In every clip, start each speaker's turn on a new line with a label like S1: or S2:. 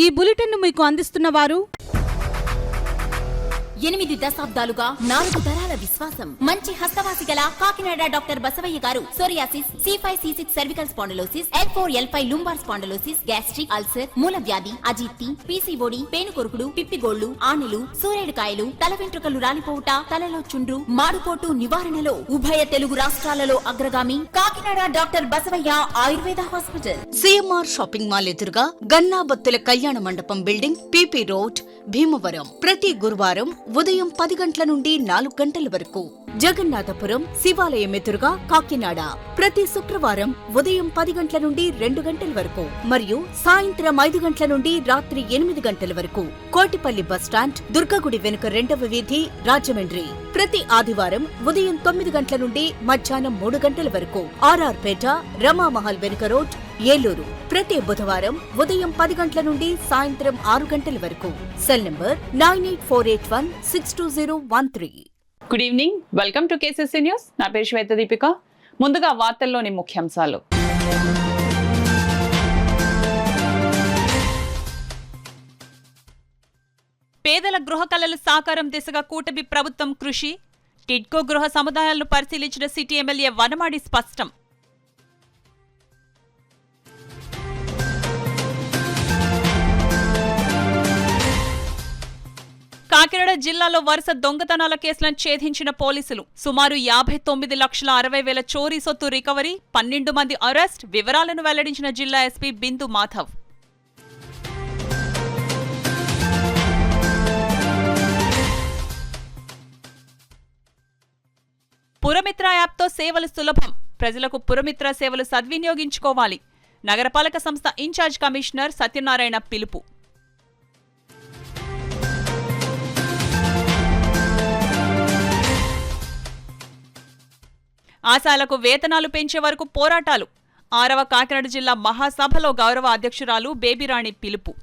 S1: ఈ బులెటిన్ మీకు అందిస్తున్న వారు
S2: 8 దశాబ్దాలుగా 4 తరాల విశ్వాసం. మంచి హస్తవాసి గల Kakinada doctor Basavaiah garu psoriasis, C5C6 cervical spondylosis, L4L5 lumbar spondylosis, gastric ulcer, మూల వ్యాధి, అజీర్తి, పీసీఓడి, పేనుకొరుకుడు, పిప్పిగోళ్లు, ఆనెలు, సూరేడుకాయలు, తల వెంట్రుకలు రాలిపోవుట, తలలో చుండ్రు, మాడుపోటు నివారణలో ఉభయ తెలుగు రాష్ట్రాలలో అగ్రగామి Kakinada doctor Basavaiah Ayurveda hospital.
S3: CMR shopping mall ఎదురుగా గన్నాబత్తుల కళ్యాణ మండపం బిల్డింగ్, పిపి రోడ్, భీమవరం. ప్రతి గురువారం ఉదయం 10 గంటల నుండి 4 గంటల వరకు. జగన్నాథపురం శివాలయం ఎదురుగా కాకినాడ ప్రతి శుక్రవారం ఉదయం 10 గంటల నుండి 2 గంటల వరకు మరియు సాయంత్రం 5 గంటల నుండి రాత్రి 8 గంటల వరకు. కోటిపల్లి బస్టాండ్, దుర్గగుడి వెనుక 2వ వీధి, రాజమండ్రి. ప్రతి ఆదివారం ఉదయం 9 గంటల నుండి మధ్యాహ్నం 3 గంటల వరకు. ఆర్ఆర్ పేట, రమామహల్ వెనుక రోడ్, ఏలూరు. ప్రతి బుధవారం ఉదయం 10 గంటల నుండి సాయంత్రం 6 గంటల వరకు. Cell number 9848162013.
S4: Good evening, welcome to KCC news. నా పేరు శ్వేత దీపిక. ముందుగా వార్తల్లోని ముఖ్యాంశాలు. పేదల గృహ కలలు సాకారం దిశగా కూటమి ప్రభుత్వం కృషి. టిడ్కో గృహ సముదాయాలను పరిశీలించిన సిటీ ఎమ్మెల్యే వనమాడి స్పష్టం. కాకినాడ జిల్లాలో వరుస దొంగతనాల కేసులను ఛేదించిన పోలీసులు. సుమారు 59,60,000 చోరీ సొత్తు రికవరీ, 12 మంది అరెస్ట్. వివరాలను వెల్లడించిన జిల్లా ఎస్పీ బిందు మాధవ్. పురమిత్ర యాప్తో సేవలు సులభం. ప్రజలకు పురమిత్ర సేవలు సద్వినియోగించుకోవాలి. నగరపాలక సంస్థ ఇన్ఛార్జ్ కమిషనర్ సత్యనారాయణ పిలుపు. ఆశాలకు వేతనాలు పెంచే వరకు పోరాటాలు. 6వ కాకినాడ జిల్లా మహాసభలో గౌరవ అధ్యక్షురాలు బేబీరాణి పిలుపు.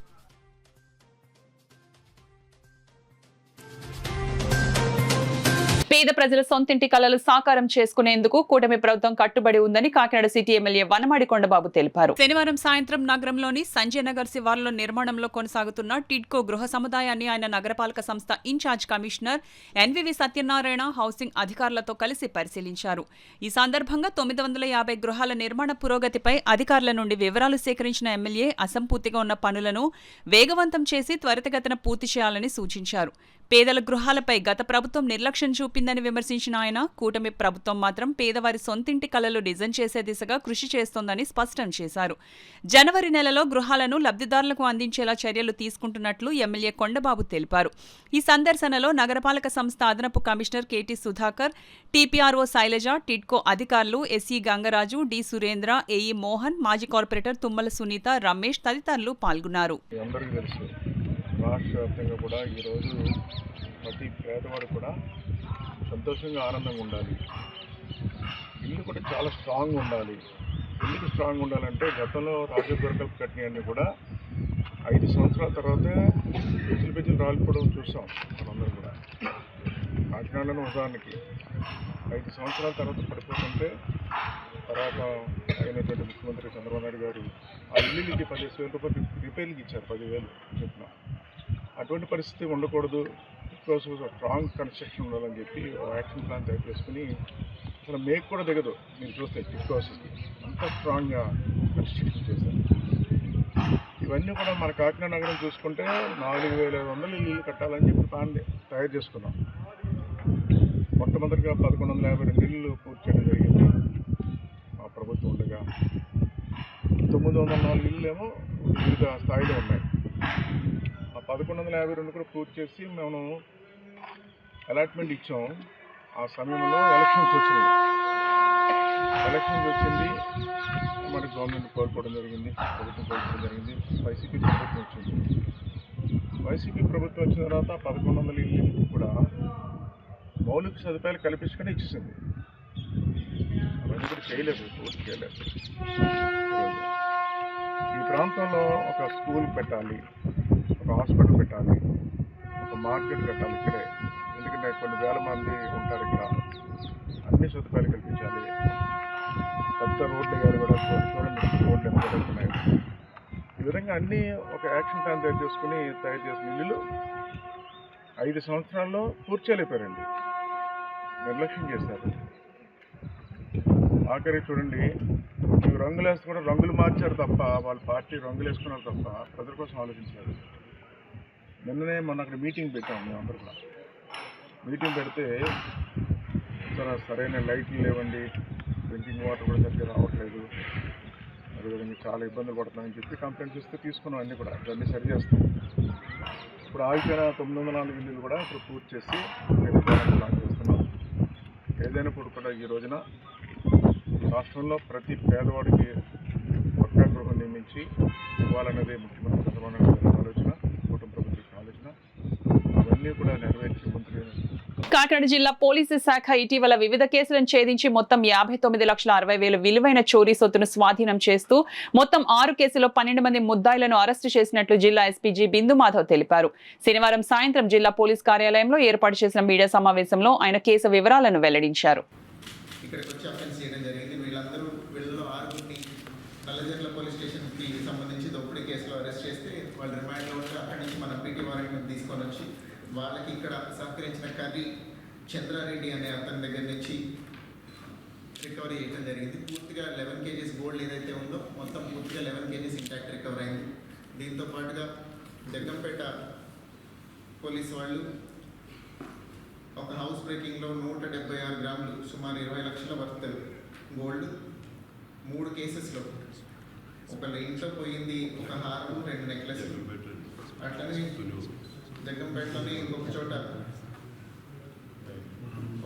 S4: పేద ప్రజల సొంతింటి కలలు సాకారం చేసుకునేందుకు కూటమి ప్రభుత్వం కట్టుబడి ఉందని కాకినాడ సిటీ ఎమ్మెల్యే వనమాడి కొండబాబు తెలిపారు. శనివారం సాయంత్రం నగరంలోని సంజయ్ నగర్ శివార్లో నిర్మాణంలో కొనసాగుతున్న టిడ్కో గృహ సముదాయాన్ని ఆయన నగరపాలక సంస్థ in charge commissioner NVV Satyanarayana housing అధికారులతో కలిసి పరిశీలించారు. ఈ సందర్భంగా 950 గృహాల నిర్మాణ పురోగతిపై అధికారుల నుండి వివరాలు సేకరించిన ఎమ్మెల్యే అసంపూర్తిగా ఉన్న పనులను వేగవంతం చేసి త్వరితగతిన పూర్తి చేయాలని సూచించారు. పేదల గృహాలపై గత ప్రభుత్వం నిర్లక్ష్యం చూపిందని విమర్శించిన ఆయన, కూటమి ప్రభుత్వం మాత్రం పేదవారి సొంతింటి కలలు నిజం చేసే దిశగా కృషి చేస్తోందని స్పష్టం చేశారు. జనవరి నెలలో గృహాలను లబ్ధిదారులకు అందించేలా చర్యలు తీసుకుంటున్నట్లు ఎమ్మెల్యే కొండబాబు తెలిపారు. ఈ సందర్శనలో నగరపాలక సంస్థ అదనపు commissioner KT Sudhakar, TPRO Sailaja, TIDCO అధికారులు SE Gangaraju, D Surendra, AE Mohan, మాజీ కార్పొరేటర్ తుమ్మల సునీత, రమేష్ తదితరులు పాల్గొన్నారు.
S5: రాష్ట్ర వ్యాప్తంగా కూడా ఈరోజు ప్రతి పేదవాడు కూడా సంతోషంగా ఆనందంగా ఉండాలి. ఇల్లు కూడా చాలా స్ట్రాంగ్ ఉండాలి. ఎందుకు స్ట్రాంగ్ ఉండాలంటే గతంలో రాజగోరకలు కట్టినవన్నీ కూడా 5 సంవత్సరాల తర్వాతే పెంచులు రాలిపోవడం చూసాం మనందరం కూడా. కాకినాడలో ఉదాహరణకి 5 సంవత్సరాల తర్వాత పడిపోతుంటే తర్వాత అయినటువంటి ముఖ్యమంత్రి చంద్రబాబు నాయుడు గారు ఆ ఇల్లుకి 15,000 రూపాయలు రిపేర్లకు ఇచ్చారు, 10,000 చెప్పిన. అటువంటి పరిస్థితి ఉండకూడదు, బికాస్ స్ట్రాంగ్ కన్స్ట్రక్షన్ ఉండాలని చెప్పి యాక్షన్ ప్లాన్ తయారు చేసుకుని అసలు మేక్ కూడా దిగదు. మీరు చూస్తే బికాస్కి అంత స్ట్రాంగ్గా కన్స్ట్రక్షన్ చేశారు. ఇవన్నీ కూడా మన కాకినాడ నగరం చూసుకుంటే 4,500 ఇల్లు కట్టాలని చెప్పి ప్లాన్ తయారు చేసుకున్నాం. మొట్టమొదటిగా 1,152 ఇల్లు పూర్తి చేయడం జరిగింది మా ప్రభుత్వం ఉండగా. 904 ఇల్లు ఏమో వివిధ స్థాయిలో ఉన్నాయి. ఆ 1,152 కూడా పూర్తి చేసి మేము అలాట్మెంట్ ఇచ్చాం. ఆ సమయంలో ఎలక్షన్స్ వచ్చింది. మరి గవర్నమెంట్ కోల్పోవడం జరిగింది, ప్రభుత్వం కోల్పోవడం జరిగింది. వైసీపీ ప్రభుత్వం వచ్చింది. వైసీపీ ప్రభుత్వం వచ్చిన తర్వాత 1,100 ఇల్లు కూడా మౌలిక సదుపాయాలు కల్పించుకొని ఇచ్చేసింది. అవన్నీ కూడా చేయలేదు, పూర్తి చేయలేదు. ఈ ప్రాంతంలో ఒక స్కూల్ పెట్టాలి, ఒక హాస్పిటల్ పెట్టాలి, ఒక మార్కెట్ పెట్టాలి ఇక్కడే. ఎందుకంటే కొన్ని వేల మంది ఉంటారు ఇక్కడ. అన్ని సదుపాయాలు కల్పించాలి. పెద్ద రోడ్లు వేయాలి కూడా. చూడండి రోడ్లు ఎంత జరుగుతున్నాయి. ఈ విధంగా అన్నీ ఒక యాక్షన్ ప్లాన్ తయారు చేసిన ఇల్లులు 5 సంవత్సరాల్లో పూర్తి చేయలేపారండి. నిర్లక్ష్యం చేశారు. ఆఖరి చూడండి, ఇవి రంగులు వేస్తే కూడా రంగులు మార్చారు తప్ప, వాళ్ళ పార్టీ రంగులు వేసుకున్నారు తప్ప ప్రజల కోసం ఆలోచించారు. నిన్ననే మొన్న అక్కడ మీటింగ్ పెట్టాము మేమందరూ కూడా. మీటింగ్ పెడితే సరైన లైట్లు లేవండి, డ్రింకింగ్ వాటర్ కూడా సరిగ్గా రావట్లేదు, అదేవిధంగా చాలా ఇబ్బందులు పడుతున్నాయని చెప్పి కంప్లైంట్స్ ఇస్తే తీసుకున్నాం. అన్నీ కూడా ఇవన్నీ సరి చేస్తాం. ఇప్పుడు ఆగిపోయిన 904 ఇల్లులు కూడా ఇప్పుడు పూర్తి చేసి ప్లాన్ చేస్తున్నాం. ఏదైనప్పుడు కూడా ఈ రోజున రాష్ట్రంలో ప్రతి పేదవాడికి పక్కా గృహం నిర్మించి ఇవ్వాలన్నదే ముఖ్యమంత్రి చంద్రబాబు నాయుడు గారి ఆలోచన, కుటుంబ ప్రభుత్వ ఆలోచన. అవన్నీ కూడా నెరవేర్చి మంత్రి.
S4: కాకినాడ జిల్లా పోలీసు శాఖ ఇటీవల వివిధ కేసులను ఛేదించి మొత్తం 59,60,000 విలువైన చోరీ సొత్తును స్వాధీనం చేస్తూ మొత్తం 6 కేసుల్లో 12 మంది ముద్దాయిలను అరెస్టు చేసినట్లు జిల్లా ఎస్పీజీ బిందు మాధవ్ తెలిపారు. శనివారం సాయంత్రం జిల్లా పోలీస్ కార్యాలయంలో ఏర్పాటు చేసిన మీడియా సమావేశంలో ఆయన కేసు వివరాలను వెల్లడించారు.
S6: వాళ్ళకి ఇక్కడ సహకరించిన కర్రీ చంద్రారెడ్డి అనే అతని దగ్గర నుంచి రికవరీ చేయడం జరిగింది. పూర్తిగా 11 kgs గోల్డ్ ఏదైతే ఉందో మొత్తం పూర్తిగా 11 kgs ఇంటాక్ట్ రికవర్ అయింది. దీంతో పాటుగా జగ్గంపేట పోలీసు వాళ్ళు ఒక హౌస్ బ్రేకింగ్లో 176 గ్రాములు సుమారు 20 లక్షల వర్త్ గోల్డ్ 3 కేసెస్లో, ఒకళ్ళ ఇంట్లో పోయింది ఒక హారం, 2 నెక్లెస్లు, అట్లనే జగ్గంపేటలోనే ఇంకొక చోట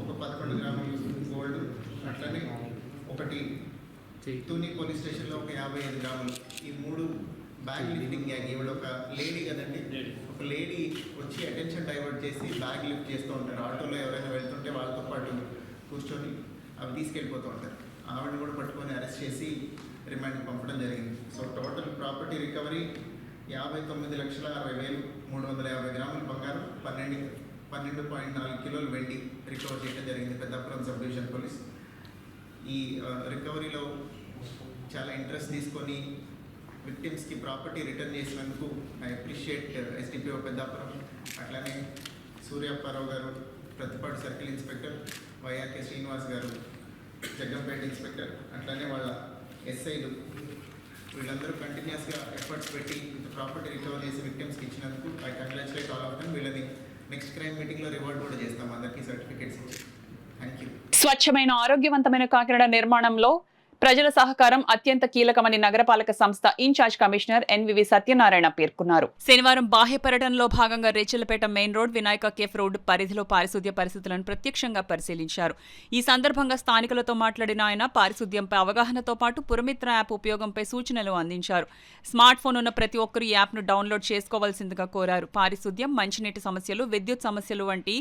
S6: ఒక 11 గ్రాములు గోల్డ్, అట్లనే ఒకటి తుని పోలీస్ స్టేషన్లో ఒక 55 గ్రాములు. ఈ 3 బ్యాగ్ లిఫ్టింగ్ గ్యాంగ్. ఇవాళ ఒక లేడీ కదండి, ఒక లేడీ వచ్చి అటెన్షన్ డైవర్ట్ చేసి బ్యాగ్ లిఫ్ట్ చేస్తూ ఉంటారు. ఆటోలో ఎవరైనా వెళ్తుంటే వాళ్ళతో పాటు కూర్చొని అవి తీసుకెళ్ళిపోతూ ఉంటారు. ఆవిడని కూడా పట్టుకొని అరెస్ట్ చేసి రిమాండ్కి పంపడం జరిగింది. సో టోటల్ ప్రాపర్టీ రికవరీ 59,60,350 గ్రాముల బంగారం, 12.4 కిలోలు వెండి రికవర్ చేయడం జరిగింది పెద్దాపురం సబ్ డివిజన్ పోలీస్. ఈ రికవరీలో చాలా ఇంట్రెస్ట్ తీసుకొని విక్టిమ్స్కి ప్రాపర్టీ రిటర్న్ చేసినందుకు ఐ అప్రిషియేట్ ఎస్డిపిఓ పెద్దాపురం, అట్లానే సూర్యాప్పారావు గారు, Prathipadu circle inspector, YRK Srinivas గారు, జగ్గంపేట ఇన్స్పెక్టర్, అట్లానే వాళ్ళ ఎస్ఐలు, వీళ్ళందరూ కంటిన్యూస్గా ఎఫర్ట్స్ పెట్టి ప్రాపర్టీ రికవర్ చేసి విక్టిమ్స్కి ఇచ్చినందుకు I congratulate all of them. వీళ్ళని నెక్స్ట్ క్రైమ్ మీటింగ్లో రివార్డ్ కూడా చేస్తాం, అందరికీ సర్టిఫికేట్స్ ఇచ్చి. Thank you.
S4: స్వచ్ఛమైన ఆరోగ్యవంతమైన కాకినాడ నిర్మాణంలో ప్రజల సహకారం అత్యంత కీలకమని నగరపాలక సంస్థ ఇన్ఛార్జ్ కమిషనర్ ఎన్వివి సత్యనారాయణ పేర్కొన్నారు. శనివారం బాహ్య పర్యటనలో భాగంగా Rechalapeta main road, Vinayaka cafe road పరిధిలో పారిశుద్ధ్య పరిస్థితులను ప్రత్యక్షంగా పరిశీలించారు. ఈ సందర్భంగా స్థానికులతో మాట్లాడిన ఆయన పారిశుద్ధ్యంపై అవగాహనతో పాటు పురమిత్ర యాప్ ఉపయోగంపై సూచనలు అందించారు. స్మార్ట్ ఫోన్ ఉన్న ప్రతి ఒక్కరూ యాప్ను డౌన్లోడ్ చేసుకోవాల్సిందిగా కోరారు. పారిశుద్ధ్యం, మంచినీటి సమస్యలు, విద్యుత్ సమస్యలు వంటి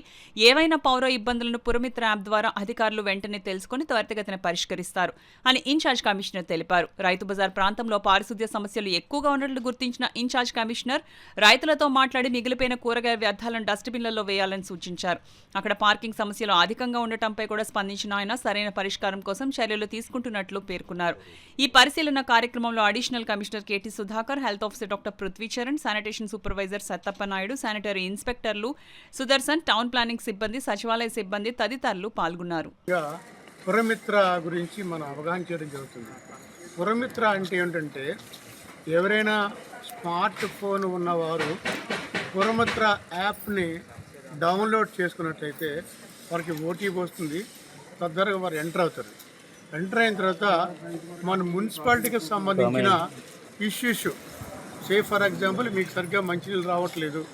S4: ఏవైనా పౌర ఇబ్బందులను పురమిత్ర యాప్ ద్వారా అధికారులు వెంటనే తెలుసుకుని త్వరితగతిన పరిష్కరిస్తారు అని ఇన్ఛార్జ్ కమిషనర్ తెలిపారు. రైతు బజార్ ప్రాంతంలో పారిశుద్ధ్య సమస్యలు ఎక్కువగా ఉన్నట్లు గుర్తించిన ఇన్ఛార్జ్ కమిషనర్ రైతులతో మాట్లాడి మిగిలిపోయిన కూరగాయ వ్యర్థాలను డస్ట్బిన్లలో వేయాలని సూచించారు. అక్కడ పార్కింగ్ సమస్యలు అధికంగా ఉండటంపై కూడా స్పందించిన ఆయన సరైన పరిష్కారం కోసం చర్యలు తీసుకుంటున్నట్లు పేర్కొన్నారు. ఈ పరిశీలన కార్యక్రమంలో additional commissioner KT Sudhakar, health officer doctor Prithvicharan, sanitation supervisor Sattappa Naidu, sanitary ఇన్స్పెక్టర్లు సుదర్శన్, టౌన్ ప్లానింగ్ సిబ్బంది, సచివాలయ సిబ్బంది తదితరులు పాల్గొన్నారు.
S7: పురమిత్ర గురించి మనం అవగాహన చేయడం జరుగుతుంది. పురమిత్ర అంటే ఏంటంటే, ఎవరైనా స్మార్ట్ ఫోన్ ఉన్నవారు పురమిత్ర యాప్ని డౌన్లోడ్ చేసుకున్నట్లయితే వారికి ఓటీపీ వస్తుంది. తద్వారా వారు ఎంటర్ అవుతారు. ఎంటర్ అయిన తర్వాత మన మున్సిపాలిటీకి సంబంధించిన ఇష్యూస్, ఫర్ ఎగ్జాంపుల్ మీకు సరిగ్గా మంచినీళ్ళు రావట్లేదు,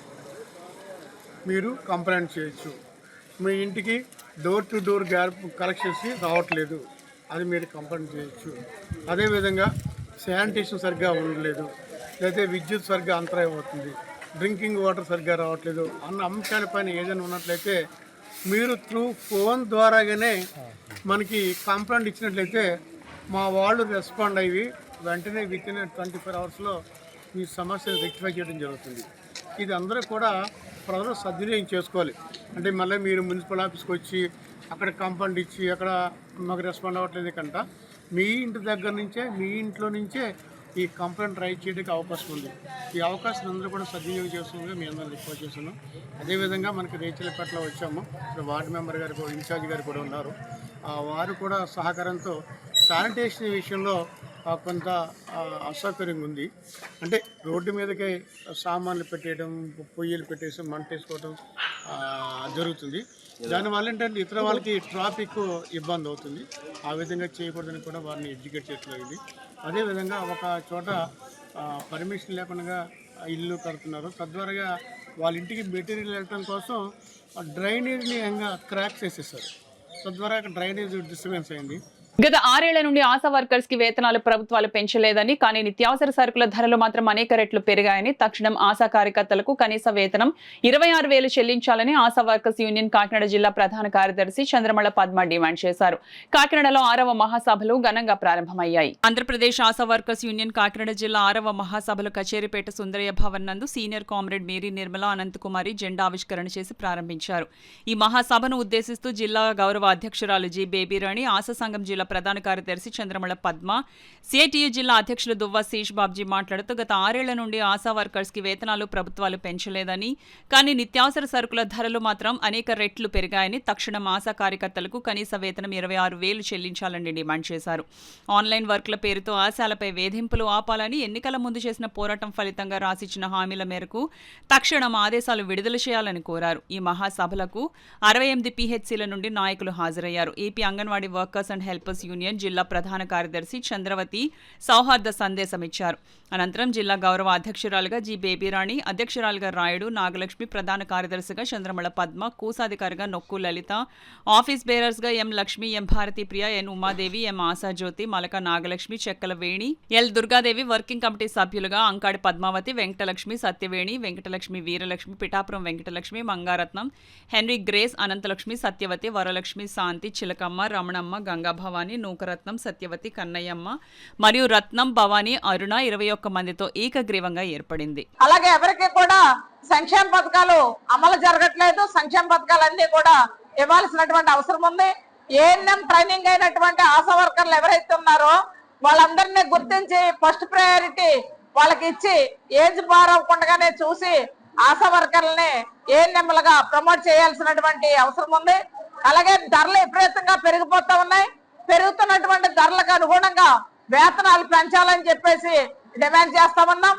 S7: మీరు కంప్లైంట్ చేయొచ్చు. మీ ఇంటికి డోర్ టు డోర్ కలెక్షన్స్ రావట్లేదు, అది మీరు కంప్లైంట్ చేయొచ్చు. అదేవిధంగా శానిటేషన్ సరిగ్గా ఉండలేదు, లేకపోతే విద్యుత్ సరిగ్గా అంతరాయం అవుతుంది, డ్రింకింగ్ వాటర్ సరిగ్గా రావట్లేదు అన్న అంశాలపైన ఏదైనా ఉన్నట్లయితే మీరు త్రూ ఫోన్ ద్వారాగానే మనకి కంప్లైంట్ ఇచ్చినట్లయితే మా వాళ్ళు రెస్పాండ్ అయ్యి వెంటనే వితిన్ 24 అవర్స్లో మీ సమస్యను రెక్టిఫై చేయడం జరుగుతుంది. ఇది అందరూ కూడా ప్రజలు సద్వినియోగం చేసుకోవాలి. అంటే మళ్ళీ మీరు మున్సిపల్ ఆఫీస్కి వచ్చి అక్కడ కంప్లైంట్ ఇచ్చి అక్కడ మాకు రెస్పాండ్ అవ్వట్లేదు కంట మీ ఇంటి దగ్గర నుంచే, మీ ఇంట్లో నుంచే ఈ కంప్లైంట్ రైజ్ చేయడానికి అవకాశం ఉంది. ఈ అవకాశం అందరూ కూడా సద్వినియోగం చేస్తుందిగా మీ అందరూ రిక్వెస్ట్ చేస్తున్నాం. అదేవిధంగా మనకి రేచలపేటలో వచ్చాము, ఇక్కడ వార్డు మెంబర్ గారు ఇన్ఛార్జ్ గారు కూడా ఉన్నారు. వారు కూడా సహకారంతో శానిటేషన్ విషయంలో కొంత అసౌకర్యంగా ఉంది. అంటే రోడ్డు మీదకే సామాన్లు పెట్టేయడం, పొయ్యిలు పెట్టేసి మంటేసుకోవడం జరుగుతుంది. దానివల్ల ఏంటంటే ఇతర వాళ్ళకి ట్రాఫిక్ ఇబ్బంది అవుతుంది. ఆ విధంగా చేయకూడదని కూడా వారిని ఎడ్యుకేట్ చేయట్లేదు. అదేవిధంగా ఒక చోట పర్మిషన్ లేకుండా ఇల్లు కడుతున్నారు. తద్వారా వాళ్ళ ఇంటికి మెటీరియల్ వెళ్ళడం కోసం డ్రైనేజ్ని క్రాక్ చేసేసారు. తద్వారా డ్రైనేజ్ డిస్టర్బెన్స్ అయింది.
S4: గత 6 ఏళ్ల నుండి ఆశా వర్కర్స్ కి వేతనాలు ప్రభుత్వాలు పెంచలేదని, కానీ నిత్యావసర సరుకుల ధరలు మాత్రం అనేక రెట్లు పెరిగాయని, తక్షణం ఆశా కార్యకర్తలకు కనీస వేతనం 26,000 చెల్లించాలని ఆశా వర్కర్స్ యూనియన్ కాకినాడ జిల్లా ప్రధాన కార్యదర్శి చంద్రమల పద్మ డిమాండ్ చేశారు. కాకినాడలో 6వ మహాసభలు ఘనంగా ప్రారంభమయ్యాయి. ఆంధ్రప్రదేశ్ ఆశా వర్కర్స్ యూనియన్ కాకినాడ జిల్లా 6వ మహాసభలు కచేరీపేట సుందరయ్య భవన్ నందు senior comrade Mary Nirmala Anantakumari జెండా ఆవిష్కరణ చేసి ప్రారంభించారు. ఈ మహాసభను ఉద్దేశిస్తూ జిల్లా గౌరవ అధ్యక్షురాలు జి బేబీరాణి, ఆశా సంఘం జిల్లా ప్రధాన కార్యదర్శి చంద్రమల పద్మ, సిఐటియు జిల్లా అధ్యక్షులు దువ్వ శేష్ బాబ్జీ మాట్లాడుతూ గత 6 ఏళ్ల నుండి ఆశా వర్కర్స్ కి వేతనాలు ప్రభుత్వాలు పెంచలేదని, కానీ నిత్యావసర సరుకుల ధరలు మాత్రం అనేక రెట్లు పెరిగాయని, తక్షణం ఆశా కార్యకర్తలకు కనీస వేతనం 26,000 చెల్లించాలని డిమాండ్ చేశారు. ఆన్లైన్ వర్క్ల పేరుతో ఆశాలపై వేధింపులు ఆపాలని, ఎన్నికల ముందు చేసిన పోరాటం ఫలితంగా రాసిచ్చిన హామీల మేరకు తక్షణం ఆదేశాలు విడుదల చేయాలని కోరారు. ఈ మహాసభలకు 68 పిహెచ్సిల నుండి నాయకులు హాజరయ్యారు. AP anganwadi workers and helpers union జిల్లా ప్రధాన కార్యదర్శి చంద్రవతి సౌహార్ద సందేశం ఇచ్చారు. అనంతరం జిల్లా గౌరవ అధ్యక్షురాలుగా జి బేబీరాణి, అధ్యక్షురాలుగా రాయుడు నాగలక్ష్మి, ప్రధాన కార్యదర్శిగా చంద్రమల పద్మ, కోశాధికారిగా నొక్కు లలిత, ఆఫీస్ బేరర్స్గా ఎం లక్ష్మి, ఎం భారతీ ప్రియ, ఎన్ ఉమాదేవి, ఎం ఆశాజ్యోతి, మలక నాగలక్ష్మి, చెక్కల వేణి, ఎల్ దుర్గాదేవి, వర్కింగ్ కమిటీ సభ్యులుగా అంకాడి పద్మావతి, వెంకటలక్ష్మి, సత్యవేణి, వెంకటలక్ష్మి, వీరలక్ష్మి, పిఠాపురం వెంకటలక్ష్మి, మంగారత్నం, హెన్రీ గ్రేస్, అనంతలక్ష్మి, సత్యవతి, వరలక్ష్మి, శాంతి, చిలకమ్మ, రమణమ్మ, గంగాభవాని, నూకరత్నం, సత్యవతి, కన్నయ్యమ్మ మరియు రత్నం, భవానీ, అరుణ 21 మందితో ఏకగ్రీవంగా ఏర్పడింది.
S8: అలాగే ఎవరికి కూడా సంక్షేమ పథకాలు అమలు జరగట్లేదు. సంక్షేమ పథకాలన్నీ కూడా ఇవ్వాల్సినటువంటి అవసరం ఉంది. ఏఎన్ఎం ట్రైనింగ్ అయినటువంటి ఆశా వర్కర్లు ఎవరైతే ఉన్నారో వాళ్ళందరినీ గుర్తించి ఫస్ట్ ప్రయారిటీ వాళ్ళకి ఇచ్చి ఏజ్ బార్ అవ్వకుండానే చూసి ఆశా వర్కర్లని ఏఎన్ఎంలుగా ప్రమోట్ చేయాల్సినటువంటి అవసరం ఉంది. అలాగే ధరలు విపరీతంగా పెరిగిపోతా ఉన్నాయి. పెరుగుతున్నటువంటి ధరలకు అనుగుణంగా వేతనాలు పెంచాలని చెప్పేసి డిమాండ్ చేస్తా ఉన్నాం.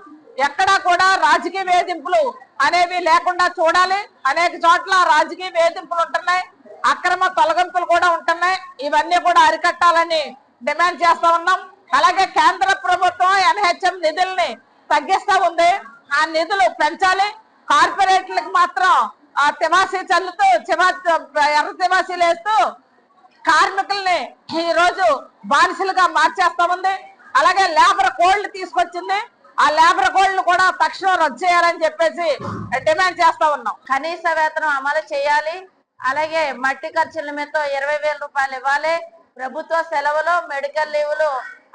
S8: ఎక్కడా కూడా రాజకీయ వేధింపులు అనేవి లేకుండా చూడాలి. అనేక చోట్ల రాజకీయ వేధింపులు ఉంటున్నాయి, అక్రమ తొలగింపులు కూడా ఉంటున్నాయి. ఇవన్నీ కూడా అరికట్టాలని డిమాండ్ చేస్తా ఉన్నాం. అలాగే కేంద్ర ప్రభుత్వం ఎన్హెచ్ఎం నిధుల్ని తగ్గిస్తా ఉంది. ఆ నిధులు పెంచాలి. కార్పొరేట్లకు మాత్రం తివాసీ చల్లుతూ ఎర్ర తివాసీలు వేస్తూ కార్మికుల్ని ఈ రోజు బానిసలుగా మార్చేస్తా ఉంది. అలాగే లేబర్ కోడ్లు తీసుకొచ్చింది. ఆ లేబర్ కోడ్లు కూడా తక్షణం రద్దు చేయాలని చెప్పేసి డిమాండ్ చేస్తా ఉన్నాం. కనీస వేతనం అమలు చేయాలి. అలాగే మట్టి ఖర్చుల మీద 20,000 రూపాయలు ఇవ్వాలి. ప్రభుత్వ సెలవులు, మెడికల్ లీవులు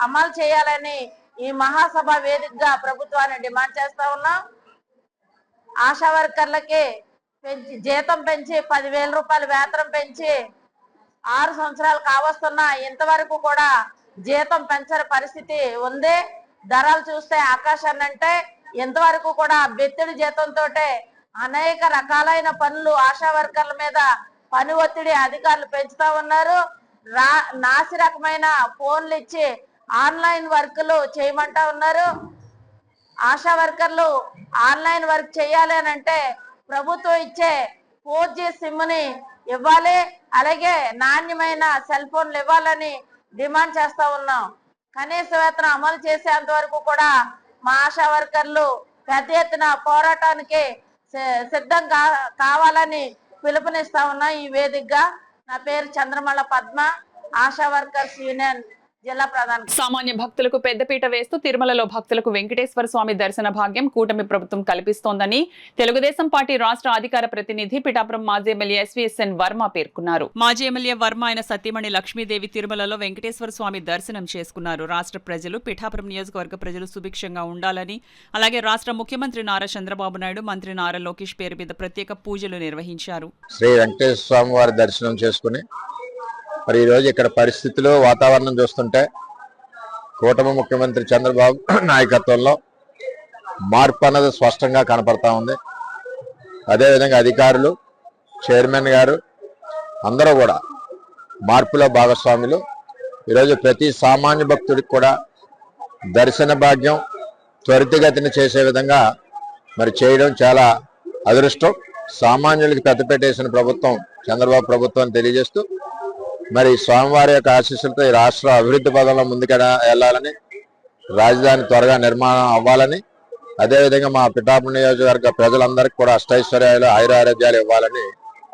S8: అమలు చేయాలని ఈ మహాసభ వేదికగా ప్రభుత్వాన్ని డిమాండ్ చేస్తా ఉన్నాం. ఆశా వర్కర్లకి జీతం పెంచి 10,000 రూపాయలు వేతనం పెంచి 6 సంవత్సరాలు కావస్తున్నా ఇంతవరకు కూడా జీతం పెంచని పరిస్థితి ఉంది. ధరలు చూస్తే ఆకాశాన్ని అంటే ఇంతవరకు కూడా బెత్తిడి జీతంతో అనేక రకాలైన పనులు ఆశా వర్కర్ల మీద పని ఒత్తిడి అధికారులు పెంచుతా ఉన్నారు. నాసి రకమైన ఫోన్లు ఇచ్చి ఆన్లైన్ వర్క్లు చేయమంటా ఉన్నారు. ఆశా వర్కర్లు ఆన్లైన్ వర్క్ చేయాలి అని అంటే ప్రభుత్వం ఇచ్చే 4G సిమ్ని ఇవ్వాలి. అలాగే నాణ్యమైన సెల్ ఫోన్లు ఇవ్వాలని డిమాండ్ చేస్తా ఉన్నాం. కనీస వేతనం అమలు చేసేంత వరకు కూడా మా ఆశా వర్కర్లు పెద్ద ఎత్తున పోరాటానికి సిద్ధం కావాలని పిలుపునిస్తా ఉన్నాం. ఈ వేదికగా నా పేరు చంద్రమల పద్మ, ఆశా వర్కర్స్ యూనియన్ జిల్లా ప్రధాన.
S4: సామాన్య భక్తులకు పెద్దపీట వేస్తూ తిరుమలలో భక్తులకు వెంకటేశ్వర స్వామి దర్శన భాగ్యం కూటమి ప్రభుత్వం కల్పిస్తోందని తెలుగుదేశం పార్టీ రాష్ట్ర అధికార ప్రతినిధి పిఠాపురం మాజీ ఎమ్మెల్యే ఎస్వీఎస్ఎన్ వర్మ పేర్కొన్నారు. మాజీ ఎమ్మెల్యే వర్మ ఆయన సతీమణి లక్ష్మీదేవి తిరుమలలో వెంకటేశ్వర స్వామి దర్శనం చేసుకున్నారు. రాష్ట్ర ప్రజలు, పిఠాపురం నియోజకవర్గ ప్రజలు సుభిక్షంగా ఉండాలని, అలాగే రాష్ట్ర ముఖ్యమంత్రి నారా చంద్రబాబు నాయుడు, మంత్రి నారా లోకేష్ పేరు మీద ప్రత్యేక పూజలు నిర్వహించారు.
S9: శ్రీ వెంకటేశ్వర స్వామి వారి దర్శనం చేసుకుని మరి ఈరోజు ఇక్కడ పరిస్థితులు, వాతావరణం చూస్తుంటే కూటమి ముఖ్యమంత్రి చంద్రబాబు నాయకత్వంలో మార్పు అన్నది స్పష్టంగా కనపడతా ఉంది. అదేవిధంగా అధికారులు, చైర్మన్ గారు అందరూ కూడా మార్పులో భాగస్వాములు. ఈరోజు ప్రతి సామాన్య భక్తుడికి కూడా దర్శన భాగ్యం త్వరితగతిన చేసే విధంగా మరి చేయడం చాలా అదృష్టం. సామాన్యులకి పెద్దపెట్టేసిన ప్రభుత్వం చంద్రబాబు ప్రభుత్వం తెలియజేస్తూ మరి స్వామివారి యొక్క ఆశీస్సులతో ఈ రాష్ట్ర అభివృద్ధి పదంలో ముందుకు వెళ్ళాలని, రాజధాని త్వరగా నిర్మాణం అవ్వాలని, అదేవిధంగా మా పిఠాపురం నియోజకవర్గ ప్రజలందరికీ కూడా అష్టైశ్వర్యాలు, ఆయురారోగ్యాలు ఇవ్వాలని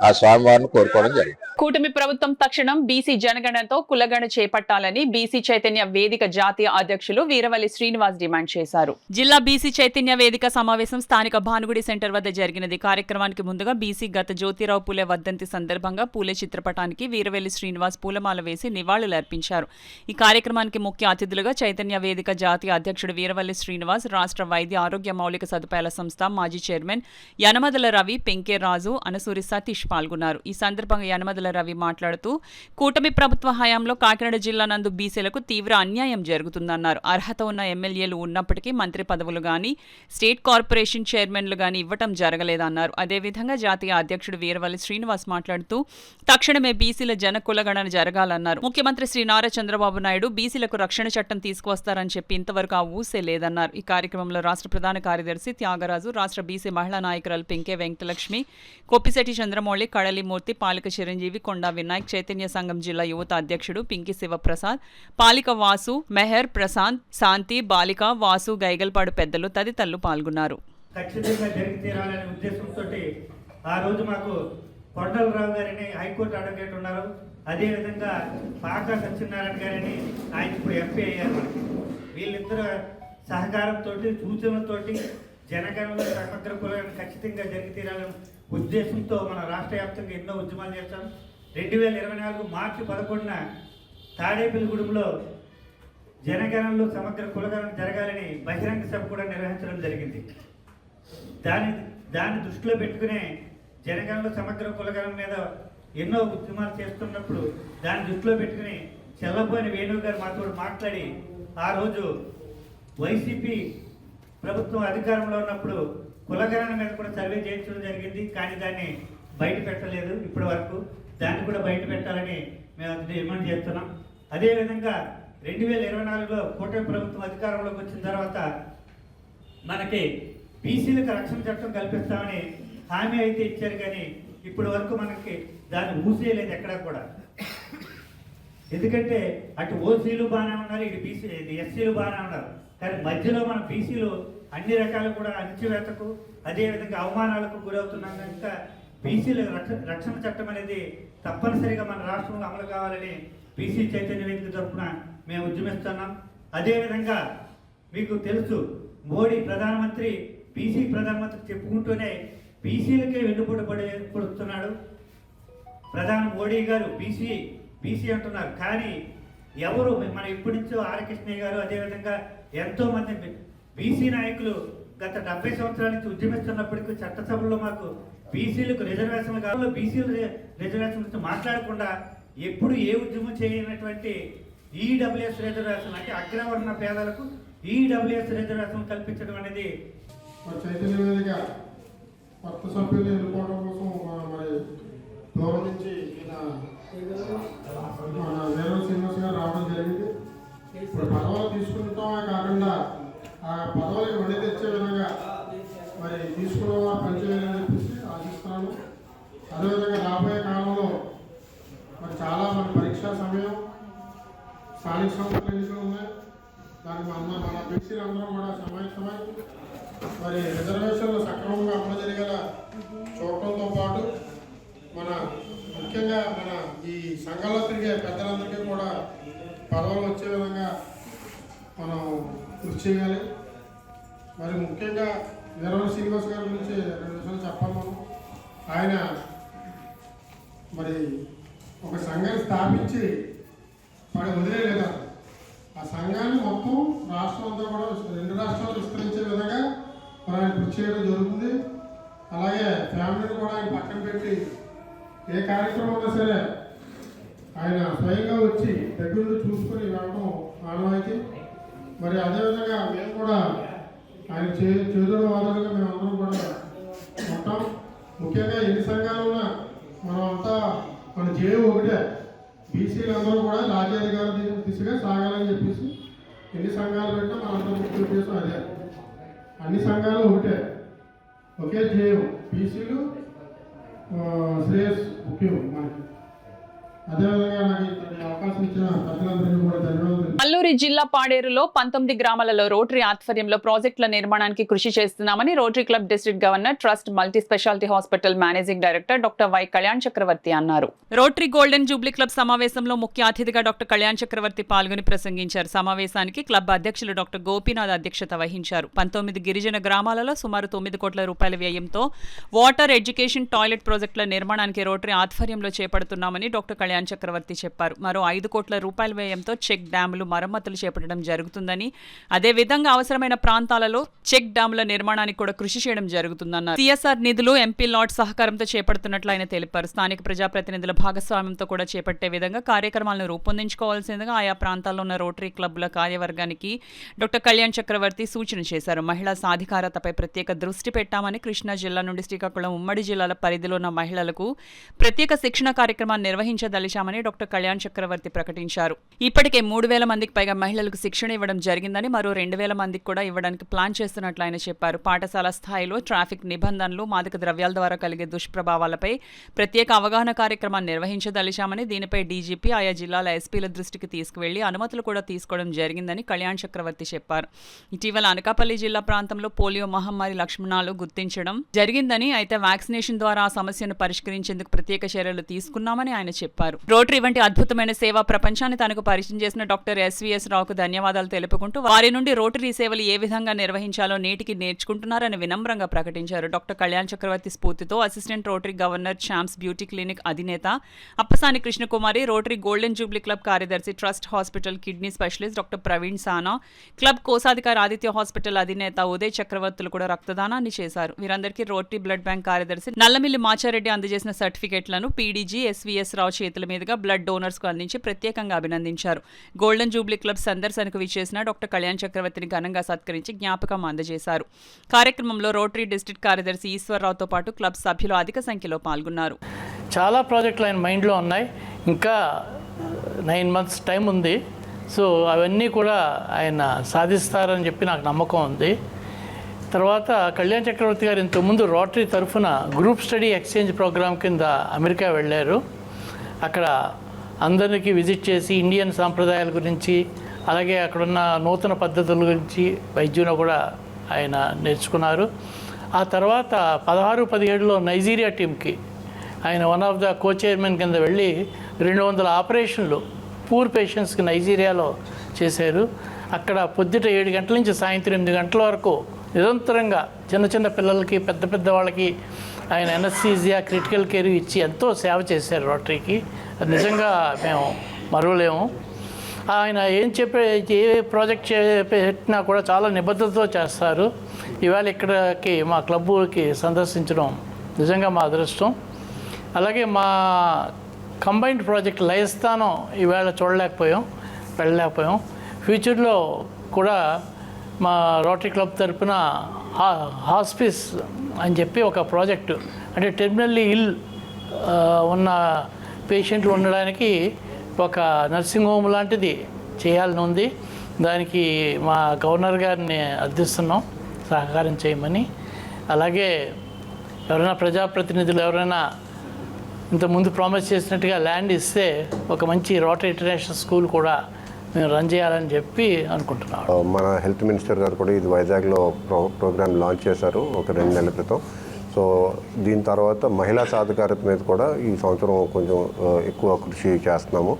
S9: ఆ స్వామివారిని కోరుకోవడం జరిగింది.
S4: కూటమి ప్రభుత్వం తక్షణం బీసీ జనగణనతో కులగణ చేపట్టాలని బీసీ చైతన్య వేదిక జాతీయ అధ్యక్షులు వీరవల్లి శ్రీనివాస్ డిమాండ్ చేశారు.
S1: జిల్లా బీసీ చైతన్య వేదిక సమావేశం స్థానిక భానుగుడి సెంటర్ వద్ద జరిగినది. కార్యక్రమానికి ముందుగా బీసీ గత జ్యోతిరావు పూలే వర్ధంతి సందర్భంగా పూలే చిత్రపటానికి వీరవల్లి శ్రీనివాస్ పూలమాల వేసి నివాళులర్పించారు. ఈ కార్యక్రమానికి ముఖ్య అతిథులుగా చైతన్య వేదిక జాతీయ అధ్యక్షుడు వీరవల్లి శ్రీనివాస్, రాష్ట్ర వైద్య ఆరోగ్య మౌలిక సదుపాయాల సంస్థ మాజీ చైర్మన్ యనమదల రవి, పెంకే రాజు, అనసూరి సతీష్ పాల్గొన్నారు. ఈ సందర్భంగా యనమదల రవి మాట్లాడుతూ కూటమి ప్రభుత్వ హయాంలో కాకినాడ జిల్లా నందు బీసీలకు తీవ్ర అన్యాయం జరుగుతుందన్నారు. అర్హత ఉన్న ఎమ్మెల్యేలు ఉన్నప్పటికీ మంత్రి పదవులు గాని, స్టేట్ కార్పొరేషన్ చైర్మన్లు గాని ఇవ్వటం జరగలేదన్నారు. అదేవిధంగా జాతీయ అధ్యక్షుడు వీరవల్లి శ్రీనివాస్ మాట్లాడుతూ తక్షణమే బీసీల జన కులగణన జరగాలన్నారు. ముఖ్యమంత్రి శ్రీ నారా చంద్రబాబు నాయుడు బీసీలకు రక్షణ చట్టం తీసుకువస్తారని చెప్పి ఇంతవరకు ఆ ఊసే లేదన్నారు. ఈ కార్యక్రమంలో రాష్ట్ర ప్రధాన కార్యదర్శి త్యాగరాజు, రాష్ట్ర బీసీ మహిళా నాయకురాలు పెంకే వెంకటలక్ష్మి, కొప్పిశెట్టి చంద్రమౌళి, కడలిమూర్తి, పాలిక చిరంజీవి, కొండా వినాయక్, చైతన్య సంఘం జిల్లా యువత అధ్యక్షుడు పింకి శివప్రసాద్, పాలిక వాసు, మెహర్, ప్రశాంత్, శాంతి, బాలిక, వాసు, గైగల్పాడు పెద్దలు తదితరులు పాల్గొన్నారు.
S10: ఖచ్చితంగా జరిగి తీరాలనే ఉద్దేశంతో ఆ రోజు మాకు కొండలరావు గారిని హైకోర్టు అడ్వకేట్ ఉన్నారు, అదేవిధంగా పాకా సత్యనారాయణ గారిని ఆయన ఇప్పుడు ఎంపీ అయ్యారు. వీళ్ళిద్దరు సహకారంతో, సూచనలతోటి జనగణనలో సమగ్ర కులం ఖచ్చితంగా జరిగి తీరాలని ఉద్దేశంతో మన రాష్ట్ర వ్యాప్తంగా ఎన్నో ఉద్యమాలు చేస్తాం. 2024 మార్చి 11న తాడేపల్లిగూడెంలో జనగణనలో సమగ్ర కులగణన జరగాలని బహిరంగ సభ కూడా నిర్వహించడం జరిగింది. దాన్ని దృష్టిలో పెట్టుకునే జనగణనలో సమగ్ర కులగణన మీద ఎన్నో ఉద్యమాలు చేస్తున్నప్పుడు దాన్ని దృష్టిలో పెట్టుకుని చెల్లబోయిన వేణువు గారు మాతో మాట్లాడి ఆ రోజు వైసీపీ ప్రభుత్వం అధికారంలో ఉన్నప్పుడు కులగణన మీద కూడా సర్వే చేయించడం జరిగింది. కానీ దాన్ని బయట పెట్టలేదు ఇప్పటి వరకు. దాన్ని కూడా బయట పెట్టాలని మేము డిమాండ్ చేస్తున్నాం. అదేవిధంగా 2024లో కూటమి ప్రభుత్వం అధికారంలోకి వచ్చిన తర్వాత మనకి బీసీలకు రక్షణ చట్టం కల్పిస్తామని హామీ అయితే ఇచ్చారు, కానీ ఇప్పటి వరకు మనకి దాన్ని ఊసేయలేదు ఎక్కడా కూడా. ఎందుకంటే అటు ఓసీలు బాగానే ఉన్నారు, ఇటు బీసీ ఎస్సీలు బాగానే ఉన్నారు, కానీ మధ్యలో మన బీసీలు అన్ని రకాలు కూడా అణచివేతకు, అదేవిధంగా అవమానాలకు గురవుతున్నాం. కనుక బీసీల రక్షణ చట్టం అనేది తప్పనిసరిగా మన రాష్ట్రంలో అమలు కావాలని బీసీ చైతన్య వేదిక తరఫున మేము ఉద్యమిస్తున్నాం. అదేవిధంగా మీకు తెలుసు, మోడీ ప్రధానమంత్రి బీసీ ప్రధానమంత్రి చెప్పుకుంటూనే బీసీలకే వెన్నుపోటుపడుతున్నాడు. ప్రధాని మోడీ గారు బీసీ అంటున్నారు, కానీ ఎవరు మన ఇప్పటి నుంచో ఆర్ కృష్ణయ్య గారు, అదేవిధంగా ఎంతోమంది బీసీ నాయకులు గత 70 సంవత్సరాల నుంచి ఉద్యమిస్తున్నప్పటికీ చట్టసభలో మాకు బీసీలకు రిజర్వేషన్లు కావాలి, బీసీల రిజర్వేషన్ గురించి మాట్లాడకుండా ఎప్పుడు ఏ ఉద్యమం చేయనటువంటి ఈడబ్ల్యూఎస్ రిజర్వేషన్ అంటే అగ్రవర్ణ పేదలకు ఈడబ్ల్యూఎస్ రిజర్వేషన్ కల్పించడం అనేది
S11: చైతన్య వేదిక కొత్త సభ్యులు ఎన్నుకోవడం కోసం మరి దూరం నుంచి మన వీరవల్లి శ్రీనివాస్ గారు రావడం జరిగింది. ఇప్పుడు పదవులు తీసుకుంటామే కాకుండా ఆ పదవులకు వడి తెచ్చే విధంగా మరి తీసుకున్న వారు పనిచేయాలని చెప్పేసి ఆశిస్తున్నాను. అదేవిధంగా రాబోయే కాలంలో మరి చాలా మన పరీక్షా సమయం, స్థానిక సంస్థల ఎన్నికలు ఉన్నాయి. దానికి మన బీసీలు అందరం కూడా సమాయత్తమై మరి రిజర్వేషన్లు సక్రమంగా అమలు జరిగేలా చూడటంతో పాటు మన ముఖ్యంగా మన ఈ సంఘాల్లో తిరిగే పెద్దలందరికీ కూడా పదవులు వచ్చే విధంగా మనం కృషి చేయాలి. మరి ముఖ్యంగా వీరవల్లి శ్రీనివాస్ గారి గురించి 2 విషయాలు చెప్పాలి మనం. ఆయన మరి ఒక సంఘాన్ని స్థాపించి వాడు వదిలేదా, ఆ సంఘాన్ని మొత్తం రాష్ట్రం అంతా కూడా 2 రాష్ట్రాలు విస్తరించే విధంగా మరి ఆయన కృషి చేయడం జరుగుతుంది. అలాగే ఫ్యామిలీని కూడా ఆయన పక్కన పెట్టి ఏ కార్యక్రమం ఉన్నా సరే ఆయన స్వయంగా వచ్చి దగ్గర చూసుకొని రావడం ఆనవాయితీ. మరి అదేవిధంగా మేము కూడా ఆయన చేదుడు వాదనగా మేమందరం కూడా ఉంటాం. ముఖ్యంగా ఎన్ని సంఘాలు ఉన్నా మనం అంతా మన జేయు ఒకటే, బీసీలందరూ కూడా రాజ్యాధికార దిశగా సాగాలని చెప్పేసి ఎన్ని సంఘాలు పెట్టినా మనందరం ముఖ్య ఉద్దేశం అదే. అన్ని సంఘాలు ఒకటే, ఒకే జేయం, బీసీలు శ్రేయస్ ముఖ్యం మనకి. అదేవిధంగా నాకు ఇంతటి అవకాశం ఇచ్చిన ప్రజలందరికీ కూడా ధన్యవాదాలు.
S4: అల్లూరి జిల్లా పాడేరులో 19 గ్రామాలలో రోటరీ ఆధ్వర్యంలో ప్రాజెక్టుల నిర్మాణానికి కృషి చేస్తున్నామని Rotary club district governor trust multi speciality hospital managing director doctor Y Kalyan Chakravarthy అన్నారు.
S1: రోటరీ గోల్డెన్ జూబ్లీ క్లబ్ సమావేశంలో ముఖ్య అతిథిగా డాక్టర్ కళ్యాణ్ చక్రవర్తి పాల్గొని ప్రసంగించారు. సమావేశానికి క్లబ్ అధ్యక్షులు డాక్టర్ గోపీనాథ్ అధ్యక్షత వహించారు. 19 గిరిజన గ్రామాలలో సుమారు 9 కోట్ల రూపాయల వ్యయంతో వాటర్, ఎడ్యుకేషన్, టాయిలెట్ ప్రాజెక్టుల నిర్మాణానికి రోటరీ ఆధ్వర్యంలో చేపడుతున్నామని డాక్టర్ కళ్యాణ్ చక్రవర్తి చెప్పారు. మరో 5 కోట్ల రూపాయల వ్యయంతో చెక్ డ్యాములు మరమ్మతులు చేపట్టడం జరుగుతుందని, అదేవిధంగా అవసరమైన ప్రాంతాలలో చెక్ డ్యాముల నిర్మాణానికి కూడా కృషి చేయడం జరుగుతుందన్నారు. సిఎస్ఆర్ నిధులు ఎంపీ లాట్ సహకారంతో చేపడుతున్నట్లు ఆయన తెలిపారు. స్థానిక ప్రజాప్రతినిధుల భాగస్వామ్యంతో కూడా చేపట్టే విధంగా కార్యక్రమాలను రూపొందించుకోవాల్సిందిగా ఆయా ప్రాంతాల్లో ఉన్న రోటరీ క్లబ్ల కార్యవర్గానికి డాక్టర్ కళ్యాణ్ చక్రవర్తి సూచన చేశారు. మహిళా సాధికారతపై ప్రత్యేక దృష్టి పెట్టామని, కృష్ణా జిల్లా నుండి శ్రీకాకుళం ఉమ్మడి జిల్లాల పరిధిలో ఉన్న మహిళలకు ప్రత్యేక శిక్షణ కార్యక్రమాన్ని నిర్వహించదలిచామని డాక్టర్ కళ్యాణ్ చక్రవర్తి ప్రకటించారు. ఇప్పటికే 3,000 మందికి పైగా మహిళలకు శిక్షణ ఇవ్వడం జరిగిందని, మరో 2,000 మందికి కూడా ఇవ్వడానికి ప్లాన్ చేస్తున్నట్లు ఆయన చెప్పారు. పాఠశాల స్థాయిలో ట్రాఫిక్ నిబంధనలు, మాదక ద్రవ్యాల ద్వారా కలిగే దుష్ప్రభావాలపై ప్రత్యేక అవగాహన కార్యక్రమాన్ని నిర్వహించదలిచామని, దీనిపై డీజీపీ ఆయా జిల్లాల ఎస్పీల దృష్టికి తీసుకువెళ్లి అనుమతులు కూడా తీసుకోవడం జరిగిందని కళ్యాణ్ చక్రవర్తి చెప్పారు. ఇటీవల అనకాపల్లి జిల్లా ప్రాంతంలో పోలియో మహమ్మారి లక్షణాలు గుర్తించడం జరిగిందని, అయితే వ్యాక్సినేషన్ ద్వారా ఆ సమస్యను పరిష్కరించేందుకు ప్రత్యేక చర్యలు తీసుకున్నామని ఆయన చెప్పారు. రోటరీ వంటి అద్భుతమైన సేవా ప్రపంచాన్ని తనకు పరిచయం చేసిన డాక్టర్ ఎస్వీఎస్ రావుకు ధన్యవాదాలు తెలుపుకుంటూ వారి నుండి రోటరీ సేవలు ఏ విధంగా నిర్వహించాలో నేటికి నేర్చుకుంటున్నారని వినమ్రంగా ప్రకటించారు. డాక్టర్ కళ్యాణ్ చక్రవర్తి స్ఫూర్తితో assistant Rotary governor Champs beauty clinic అధినేత Appasani Krishnakumari, Rotary golden jubilee club కార్యదర్శి, trust hospital kidney specialist doctor Praveen Sana, club కోశాధికారి ఆదిత్య హాస్పిటల్ అధినేత ఉదయ్ చక్రవర్తులు కూడా రక్తదానాన్ని చేశారు. వీరందరికీ రోటరీ బ్లడ్ బ్యాంక్ కార్యదర్శి నల్లమిల్లి మాచారెడ్డి అందజేసిన సర్టిఫికెట్లను పీడీజీ ఎస్వీఎస్ రావు చేతుల మీదుగా బ్లడ్ డోనర్స్ కు అందించి ప్రత్యేకంగా అభినందించారు. గోల్డెన్ జూబ్లీ క్లబ్ సందర్శనకు విచ్చేసిన డాక్టర్ కళ్యాణ్ చక్రవర్తిని ఘనంగా సత్కరించి జ్ఞాపకం అందజేశారు. కార్యక్రమంలో రోటరీ డిస్ట్రిక్ట్ కార్యదర్శి ఈశ్వరరావుతో పాటు క్లబ్ సభ్యులు అధిక సంఖ్యలో పాల్గొన్నారు.
S12: చాలా ప్రాజెక్టులు ఆయన మైండ్లో ఉన్నాయి. ఇంకా 9 months టైం ఉంది. సో అవన్నీ కూడా ఆయన సాధిస్తారని చెప్పి నాకు నమ్మకం ఉంది. తర్వాత కళ్యాణ్ చక్రవర్తి గారు ఇంతకుముందు రోటరీ తరఫున గ్రూప్ స్టడీ ఎక్స్చేంజ్ ప్రోగ్రామ్ కింద అమెరికా వెళ్ళారు. అక్కడ అందరికీ విజిట్ చేసి ఇండియన్ సాంప్రదాయాల గురించి, అలాగే అక్కడున్న నూతన పద్ధతుల గురించి, వైద్యులు కూడా ఆయన నేర్చుకున్నారు. ఆ తర్వాత 16-17లో నైజీరియా టీంకి ఆయన one of the co chairman కింద వెళ్ళి 200 ఆపరేషన్లు పూర్ పేషెంట్స్కి నైజీరియాలో చేశారు. అక్కడ పొద్దుట 7 గంటల నుంచి సాయంత్రం 8 గంటల వరకు నిరంతరంగా చిన్న చిన్న పిల్లలకి, పెద్ద వాళ్ళకి ఆయన ఎనస్థీజియా, క్రిటికల్ కేర్ ఇచ్చి ఎంతో సేవ చేశారు రోటరీకి. అది నిజంగా మేము మరువలేము. ఆయన ఏ ప్రాజెక్ట్ పెట్టినా కూడా చాలా నిబద్ధతతో చేస్తారు. ఇవాళ ఇక్కడికి మా క్లబ్కి సందర్శించడం నిజంగా మా అదృష్టం. అలాగే మా కంబైన్డ్ ప్రాజెక్ట్ లయస్థానం ఇవాళ వెళ్ళలేకపోయాం. ఫ్యూచర్లో కూడా మా రోటరీ క్లబ్ తరఫున హాస్పిస్ అని చెప్పి ఒక ప్రాజెక్టు, అంటే టెర్మినల్లీ ఇల్ ఉన్న పేషెంట్లు ఉండడానికి ఒక నర్సింగ్ హోమ్ లాంటిది చేయాలని ఉంది. దానికి మా గవర్నర్ గారిని అర్థిస్తున్నాం సహకారం చేయమని. అలాగే ఎవరైనా ప్రజాప్రతినిధులు ఎవరైనా ఇంతకుముందు ప్రామిస్ చేసినట్టుగా ల్యాండ్ ఇస్తే ఒక మంచి రోటరీ ఇంటర్నేషనల్ స్కూల్ కూడా మేము రన్ చేయాలని చెప్పి అనుకుంటున్నాం.
S13: మన హెల్త్ మినిస్టర్ గారు కూడా ఇది వైజాగ్లో ప్రోగ్రామ్ లాంచ్ చేశారు ఒక 2 నెలల క్రితం. సో దీని తర్వాత మహిళా సాధికారత మీద కూడా ఈ సంవత్సరం కొంచెం ఎక్కువ కృషి చేస్తున్నాము.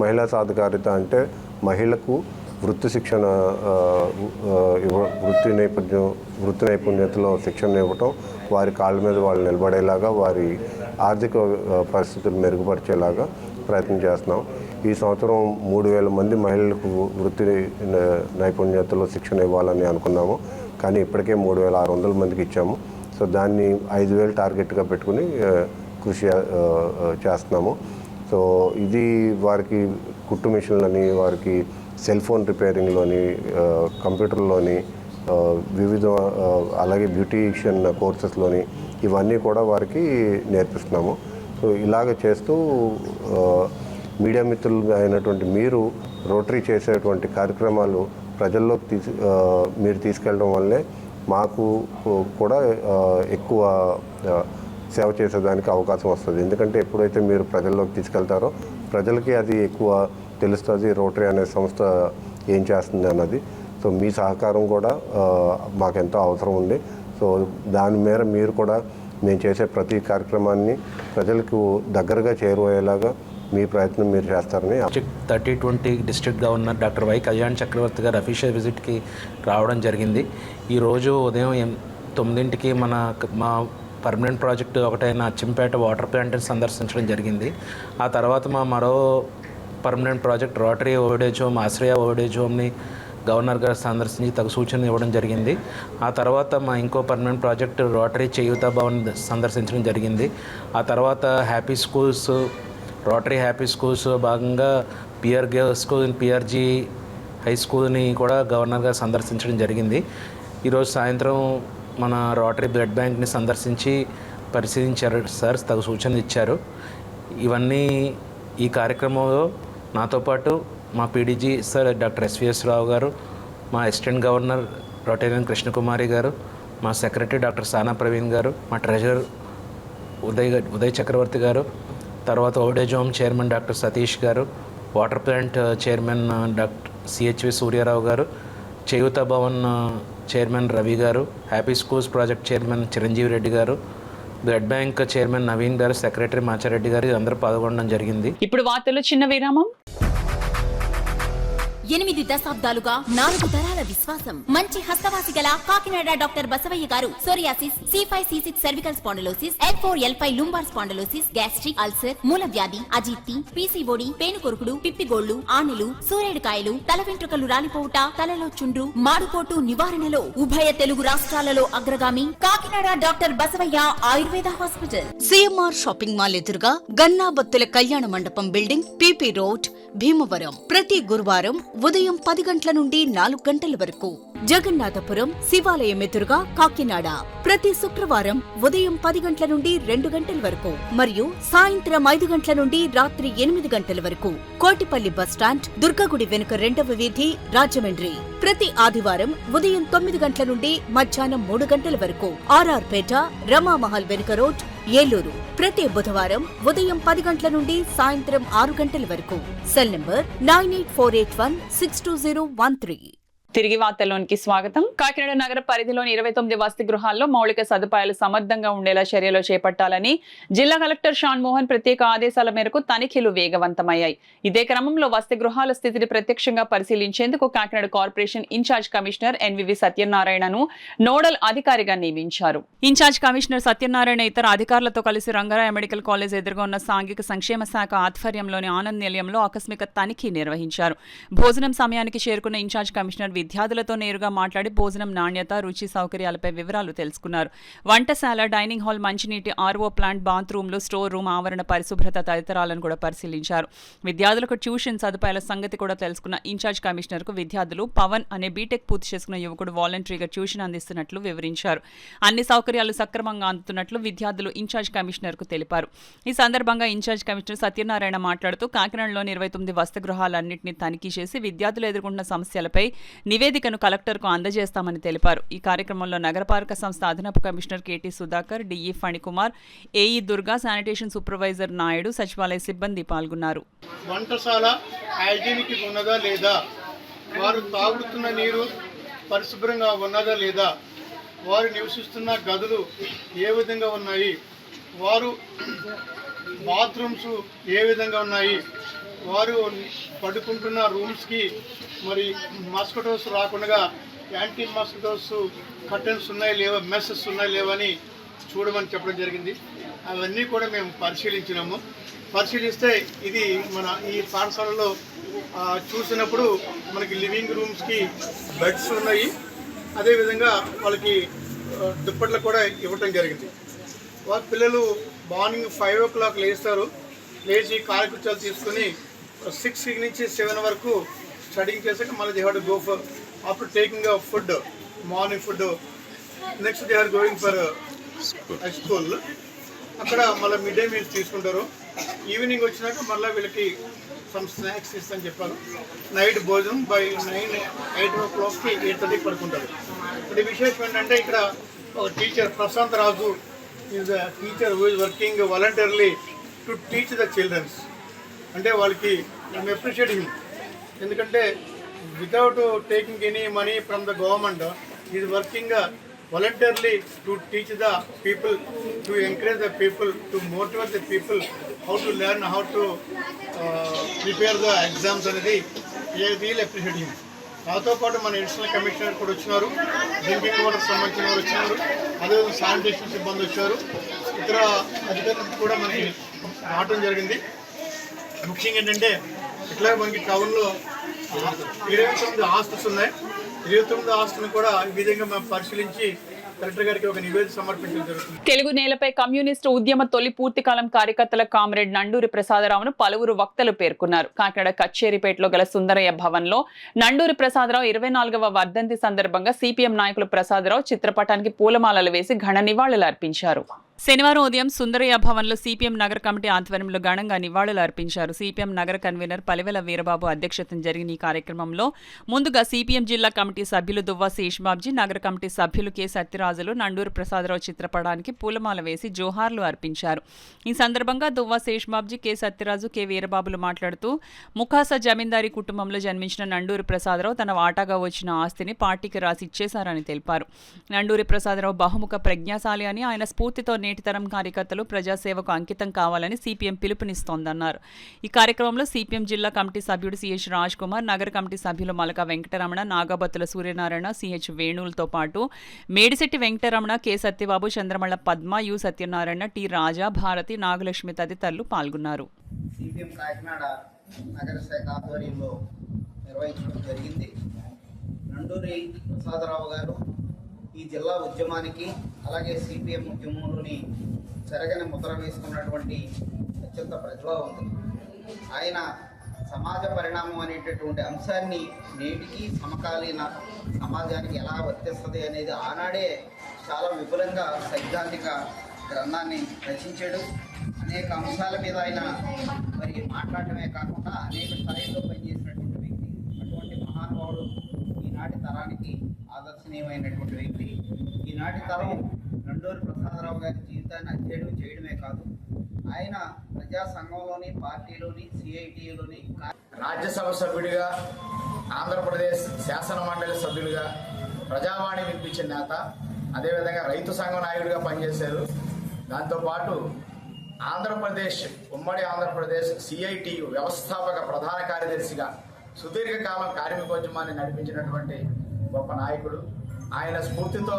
S13: మహిళా సాధికారత అంటే మహిళకు వృత్తి శిక్షణ, వృత్తి నైపుణ్యతలో శిక్షణ ఇవ్వటం, వారి కాళ్ళ మీద వాళ్ళు నిలబడేలాగా, వారి ఆర్థిక పరిస్థితులు మెరుగుపరిచేలాగా ప్రయత్నం చేస్తున్నాం. ఈ సంవత్సరం 3,000 మంది మహిళలకు వృత్తి నైపుణ్యతలో శిక్షణ ఇవ్వాలని అనుకున్నాము. కానీ ఇప్పటికే 3,600 మందికి ఇచ్చాము. సో దాన్ని 5,000 టార్గెట్గా పెట్టుకుని కృషి చేస్తున్నాము. సో ఇది వారికి కుట్టు మిషన్లని, వారికి సెల్ ఫోన్ రిపేరింగ్లోని, కంప్యూటర్లోని, వివిధ అలాగే బ్యూటీషియన్ కోర్సెస్లోని ఇవన్నీ కూడా వారికి నేర్పిస్తున్నాము. సో ఇలాగ చేస్తూ మీడియా మిత్రులు అయినటువంటి మీరు రోటరీ చేసేటువంటి కార్యక్రమాలు ప్రజల్లోకి మీరు తీసుకెళ్ళడం వల్లే మాకు కూడా ఎక్కువ సేవ చేసేదానికి అవకాశం వస్తుంది. ఎందుకంటే ఎప్పుడైతే మీరు ప్రజల్లోకి తీసుకెళ్తారో ప్రజలకి అది ఎక్కువ తెలుస్తుంది, రోటరీ అనే సంస్థ ఏం చేస్తుంది అన్నది. సో మీ సహకారం కూడా మాకెంతో అవసరం ఉంది. సో దాని మేర మీరు కూడా మేము చేసే ప్రతి కార్యక్రమాన్ని ప్రజలకు దగ్గరగా చేరువయ్యేలాగా మీ ప్రయత్నం మీరు చేస్తారని.
S14: 3020 district governor doctor Y Kalyan Chakravarthy గారు అఫీషియల్ విజిట్కి రావడం జరిగింది. ఈరోజు ఉదయం 9కి మా పర్మనెంట్ ప్రాజెక్టు ఒకటైన అచ్చంపేట వాటర్ ప్లాంట్ని సందర్శించడం జరిగింది. ఆ తర్వాత మరో permanent project rotary old age home, ఆశ్రయ ఓల్డేజ్ హోమ్ని గవర్నర్ గారు సందర్శించి తగు సూచనలు ఇవ్వడం జరిగింది. ఆ తర్వాత మా ఇంకో పర్మనెంట్ ప్రాజెక్ట్ రోటరీ చేయూత భవన్ సందర్శించడం జరిగింది. ఆ తర్వాత happy schools, rotary happy schools భాగంగా PR girls school, PRG high స్కూల్ని కూడా గవర్నర్ గారు సందర్శించడం జరిగింది. ఈరోజు సాయంత్రం మన రోటరీ బ్లడ్ బ్యాంక్ని సందర్శించి పరిశీలించారు సార్, తగు సూచనలు ఇచ్చారు. ఇవన్నీ ఈ కార్యక్రమంలో నాతో పాటు మా పీడీజీ సార్ డాక్టర్ ఎస్విఎస్ రావు గారు, మా అసిస్టెంట్ గవర్నర్ రొటేరియన్ కృష్ణకుమారి గారు, మా సెక్రటరీ డాక్టర్ సానా ప్రవీణ్ గారు, మా ట్రెజరర్ ఉదయ్ చక్రవర్తి గారు, తర్వాత old age home chairman doctor Satish garu, water plant chairman doctor CHV Suryarao garu, Cheyutha Bhavan chairman Ravi garu, happy schools project chairman Chiranjeevi Reddy garu, blood bank chairman Naveen గారు, సెక్రటరీ మాచారెడ్డి గారు అందరూ పాల్గొనడం జరిగింది.
S4: ఇప్పుడు వార్తలు చిన్న విరామం.
S2: 8 దశాబ్దాలుగా 4 తరాల విశ్వాసం. మంచి హస్తవాసి గల Kakinada doctor Basavaiah garu psoriasis, C5C6 cervical spondylosis, L4L5 lumbar spondylosis, gastric ulcer, మూల వ్యాధి, అజీర్తి, పీసీఓడి, పేనుకొరుకుడు, పిప్పిగోళ్లు, ఆనెలు, సూరేడుకాయలు, తల వెంట్రుకలు రాలిపోవుట, తలలో చుండ్రు, మాడుకోటు నివారణలో ఉభయ తెలుగు రాష్ట్రాలలో అగ్రగామి Kakinada doctor Basavaiah Ayurveda hospital.
S3: CMR shopping mall ఎదురుగా గన్నాబత్తుల కళ్యాణ మండపం బిల్డింగ్, పీపీ రోడ్, భీమవరం. ప్రతి గురువారం ఉదయం 10 గంటల నుండి 4 గంటల వరకు. జగన్నాథపురం శివాలయం ఎదురుగా కాకినాడ ప్రతి శుక్రవారం ఉదయం 10 గంటల నుండి 2 గంటల వరకు మరియు సాయంత్రం 5 గంటల నుండి రాత్రి 8 గంటల వరకు. కోటిపల్లి బస్టాండ్, దుర్గగుడి వెనుక 2వ వీధి, రాజమండ్రి ప్రతి ఆదివారం ఉదయం 9 గంటల నుండి మధ్యాహ్నం 3 గంటల వరకు. ఆర్ఆర్ పేట, రమామహల్ వెనుక రోడ్, ఏలూరు ప్రతి బుధవారం ఉదయం 10 గంటల నుండి సాయంత్రం 6 గంటల వరకు. Cell number 9848162013.
S4: తిరిగి వార్తల్లోనికి స్వాగతం. కాకినాడ నగర పరిధిలోని 29 వసతి గృహాల్లో మౌలిక సదుపాయాలు సమర్థంగా ఉండేలా చర్యలు చేపట్టాలని జిల్లా కలెక్టర్ షాన్ మోహన్ ప్రత్యేక ఆదేశాల మేరకు తనిఖీలు వేగవంతమయ్యాయి. ఇదే క్రమంలో వసతి గృహాల స్థితిని ప్రత్యక్షంగా పరిశీలించేందుకు Kakinada corporation incharge commissioner NVV సత్యనారాయణను నోడల్ అధికారిగా నియమించారు.
S1: ఇన్ఛార్జ్ కమిషనర్ సత్యనారాయణ ఇతర అధికారులతో కలిసి రంగారాయ మెడికల్ కాలేజ్ ఎదురుగా ఉన్న సాంఘిక సంక్షేమ శాఖ ఆధ్వర్యంలోని ఆనంద్ నిలయంలో ఆకస్మిక తనిఖీ నిర్వహించారు. భోజనం సమయానికి చేరుకున్న ఇన్ఛార్జ్ కమిషనర్ విద్యార్థులతో నేరుగా మాట్లాడి భోజనం నాణ్యత, రుచి, సౌకర్యాలపై వివరాలు తెలుసుకున్నారు. వంటశాల, డైనింగ్ హాల్, మంచినీటి, ఆర్ఓ ప్లాంట్, బాత్రూంలు, స్టోర్ రూమ్, ఆవరణ పరిశుభ్రత తదితరాలను కూడా పరిశీలించారు. విద్యార్థులకు ట్యూషన్ సదుపాయాల సంగతి కూడా తెలుసుకున్న ఇన్ఛార్జ్ కమిషనర్కు విద్యార్థులు పవన్ అనే బీటెక్ పూర్తి చేసుకున్న యువకుడు వాలంటరీగా ట్యూషన్ అందిస్తున్నట్లు వివరించారు. అన్ని సౌకర్యాలు సక్రమంగా అందుతున్నట్లు విద్యార్థులు ఇన్ఛార్జ్ కమిషనర్కు తెలిపారు. ఈ సందర్భంగా ఇన్ఛార్జ్ కమిషనర్ సత్యనారాయణ మాట్లాడుతూ కాకినాడలోని 29 వసతి గృహాలన్నింటినీ తనిఖీ చేసి విద్యార్థులు ఎదుర్కొంటున్న సమస్యలపై నివేదికను కలెక్టర్కు అందజేస్తామని తెలిపారు. ఈ కార్యక్రమంలో నగరపాలక సంస్థ అదనపు commissioner KT Sudhakar, DE Phanikumar, AE Durga, sanitation supervisor Naidu, సచివాలయ సిబ్బంది పాల్గొన్నారు.
S7: వంటశాల హైజీనిక్ ఉన్నదా లేదా, వారు తాగుతున్న నీరు పరిశుభ్రంగా ఉన్నదా లేదా, వారు నివసిస్తున్న గదులు ఏ విధంగా ఉన్నాయి, వారు బాత్రూమ్స్ ఏ విధంగా ఉన్నాయి, వారు పడుకుంటున్న రూమ్స్కి మరి మస్కిటోస్ రాకుండా యాంటీ మస్కిటోస్ కర్టన్స్ ఉన్నాయి లేవా, మెస్సెస్ ఉన్నాయి లేవని చూడమని చెప్పడం జరిగింది. అవన్నీ కూడా మేము పరిశీలించినాము. పరిశీలిస్తే ఇది మన ఈ పాఠశాలలో చూసినప్పుడు మనకి లివింగ్ రూమ్స్కి బెడ్స్ ఉన్నాయి, అదేవిధంగా వాళ్ళకి దుప్పట్లు కూడా ఇవ్వటం జరిగింది. వాళ్ళ పిల్లలు మార్నింగ్ 5 o'clock లేస్తారు, లేచి కాలకృత్యాలు తీసుకుని 6 నుంచి 7 వరకు స్టడీయింగ్ చేసాక మళ్ళీ they have to go for after taking food, morning food, next they are going for school. అక్కడ మళ్ళీ మిడ్ డే మీల్స్ తీసుకుంటారు. ఈవినింగ్ వచ్చినాక మళ్ళీ వీళ్ళకి సమ్ స్నాక్స్ ఇస్తామని చెప్పారు. నైట్ భోజనం బై 8 o'clock 8:30 పడుకుంటారు. ఇప్పుడు విశేషం ఏంటంటే ఇక్కడ ఒక teacher Prashant Raju is a teacher who is working voluntarily to teach the childrens. అంటే వాళ్ళకి మేము అప్రిషియేట్ హిమ్, ఎందుకంటే without taking any money from the government is working voluntarily to teach the people, to encourage the people, to motivate the people how to learn, how to prepare the exams అనేది real appreciate him. నాతో పాటు మన additional commissioner కూడా వచ్చినారు, drinking water సంబంధించిన వారు వచ్చినారు, అదేవిధంగా శానిటేషన్ సిబ్బంది వచ్చారు, ఇతర అధికారులు కూడా మనకి రావడం జరిగింది. ముఖ్యంగా ఏంటంటే ఇట్లా మనకి టౌన్లో 29 హాస్టల్స్ ఉన్నాయి. 29 హాస్టల్ని కూడా ఈ విధంగా మేము పరిశీలించి కలెక్టర్ గారికి ఒక నివేదిక సమర్పించడం జరుగుతుంది.
S4: తెలుగు నేలపై కమ్యూనిస్టు ఉద్యమ తొలి పూర్తికాలం కార్యకర్తల కామ్రేడ్ నండూరి ప్రసాదరావును పలువురు వక్తలు పేర్కొన్నారు. కాకినాడ కచ్చేరిపేటలో గల సుందరయ్య భవన్లో నండూరి ప్రసాదరావు 24వ వర్ధంతి సందర్భంగా సిపిఎం నాయకులు ప్రసాదరావు చిత్రపటానికి పూలమాలలు వేసి ఘన నివాళులు అర్పించారు.
S1: శనివారం ఉదయం సుందరయ్య భవన్లో సిపిఎం నగర కమిటీ ఆధ్వర్యంలో ఘనంగా నివాళులు అర్పించారు. సిపిఎం నగర కన్వీనర్ పలివెల వీరబాబు అధ్యక్షతన జరిగిన ఈ కార్యక్రమంలో ముందుగా సిపిఎం జిల్లా కమిటీ సభ్యులు దువ్వ శేషబాబ్జీ, నగర కమిటీ సభ్యులు కె సత్యరాజులు నండూరి ప్రసాదరావు చిత్రపటానికి పూలమాల వేసి జోహార్లు అర్పించారు. ఈ సందర్భంగా దువ్వ శేషబాబ్జీ, కె సత్యరాజు, కె వీరబాబులు మాట్లాడుతూ ముఖాస జమీందారీ కుటుంబంలో జన్మించిన నండూరి ప్రసాదరావు తన వాటాగా వచ్చిన ఆస్తిని పార్టీకి రాసి ఇచ్చేశారని తెలిపారు. నండూరి ప్రసాదరావు బహుముఖ ప్రజ్ఞాశాలి అని, ఆయన స్ఫూర్తితో నేటి తరం కార్యకర్తలు ప్రజాసేవకు అంకితం కావాలని సిపిఎం పిలుపునిస్తోందన్నారు. ఈ కార్యక్రమంలో సిపిఎం జిల్లా కమిటీ సభ్యుడు సిహెచ్ రాజ్ కుమార్, నగర కమిటీ సభ్యులు మలక వెంకటరమణ, నాగబత్తుల సూర్యనారాయణ, సిహెచ్ వేణులతో పాటు Medisetti Venkataramana, K Satyababu, Chandramalla Padma, U Satyanarayana, T Raja, Bharathi, Nagalakshmi తదితరులు పాల్గొన్నారు.
S6: సిపిఎం కాకినాడ నగర శాఖ ఆధ్వర్యంలో నిర్వహించడం జరిగింది. నండూరి ప్రసాదరావు గారు ఈ జిల్లా ఉద్యమానికి, అలాగే సిపిఎం ఉద్యమంలోని చెరగని ముద్ర వేసుకున్నటువంటి అత్యంత ప్రతిభ ఉంది. ఆయన సమాజ పరిణామం అనేటటువంటి అంశాన్ని నేటికి సమకాలీన సమాజానికి ఎలా వర్తిస్తుంది అనేది ఆనాడే చాలా విపులంగా సైద్ధాంతిక గ్రంథాన్ని రచించాడు. అనేక అంశాల మీద ఆయన మరి మాట్లాడటమే కాకుండా అనేక స్థాయిలో పనిచేసినటువంటి వ్యక్తి. అటువంటి మహానుభావుడు ఈనాటి తరానికి ఆదర్శనీయమైనటువంటి వ్యక్తి. ఈనాటి తరం నండూరి ప్రసాదరావు గారి జీవితాన్ని అధ్యయనం చేయడమే కాదు, ఆయన ప్రజా సంఘంలోని, పార్టీలోని, సిఐటిలోని
S15: రాజ్యసభ సభ్యుడిగా, ఆంధ్రప్రదేశ్ శాసన మండలి సభ్యులుగా, ప్రజావాణి వినిపించిన నేత, అదేవిధంగా రైతు సంఘం నాయకుడిగా పనిచేశారు. దాంతోపాటు ఆంధ్రప్రదేశ్, ఉమ్మడి ఆంధ్రప్రదేశ్ సిఐటియు వ్యవస్థాపక ప్రధాన కార్యదర్శిగా సుదీర్ఘకాలం కార్మికోద్యమాన్ని నడిపించినటువంటి గొప్ప నాయకుడు. ఆయన స్ఫూర్తితో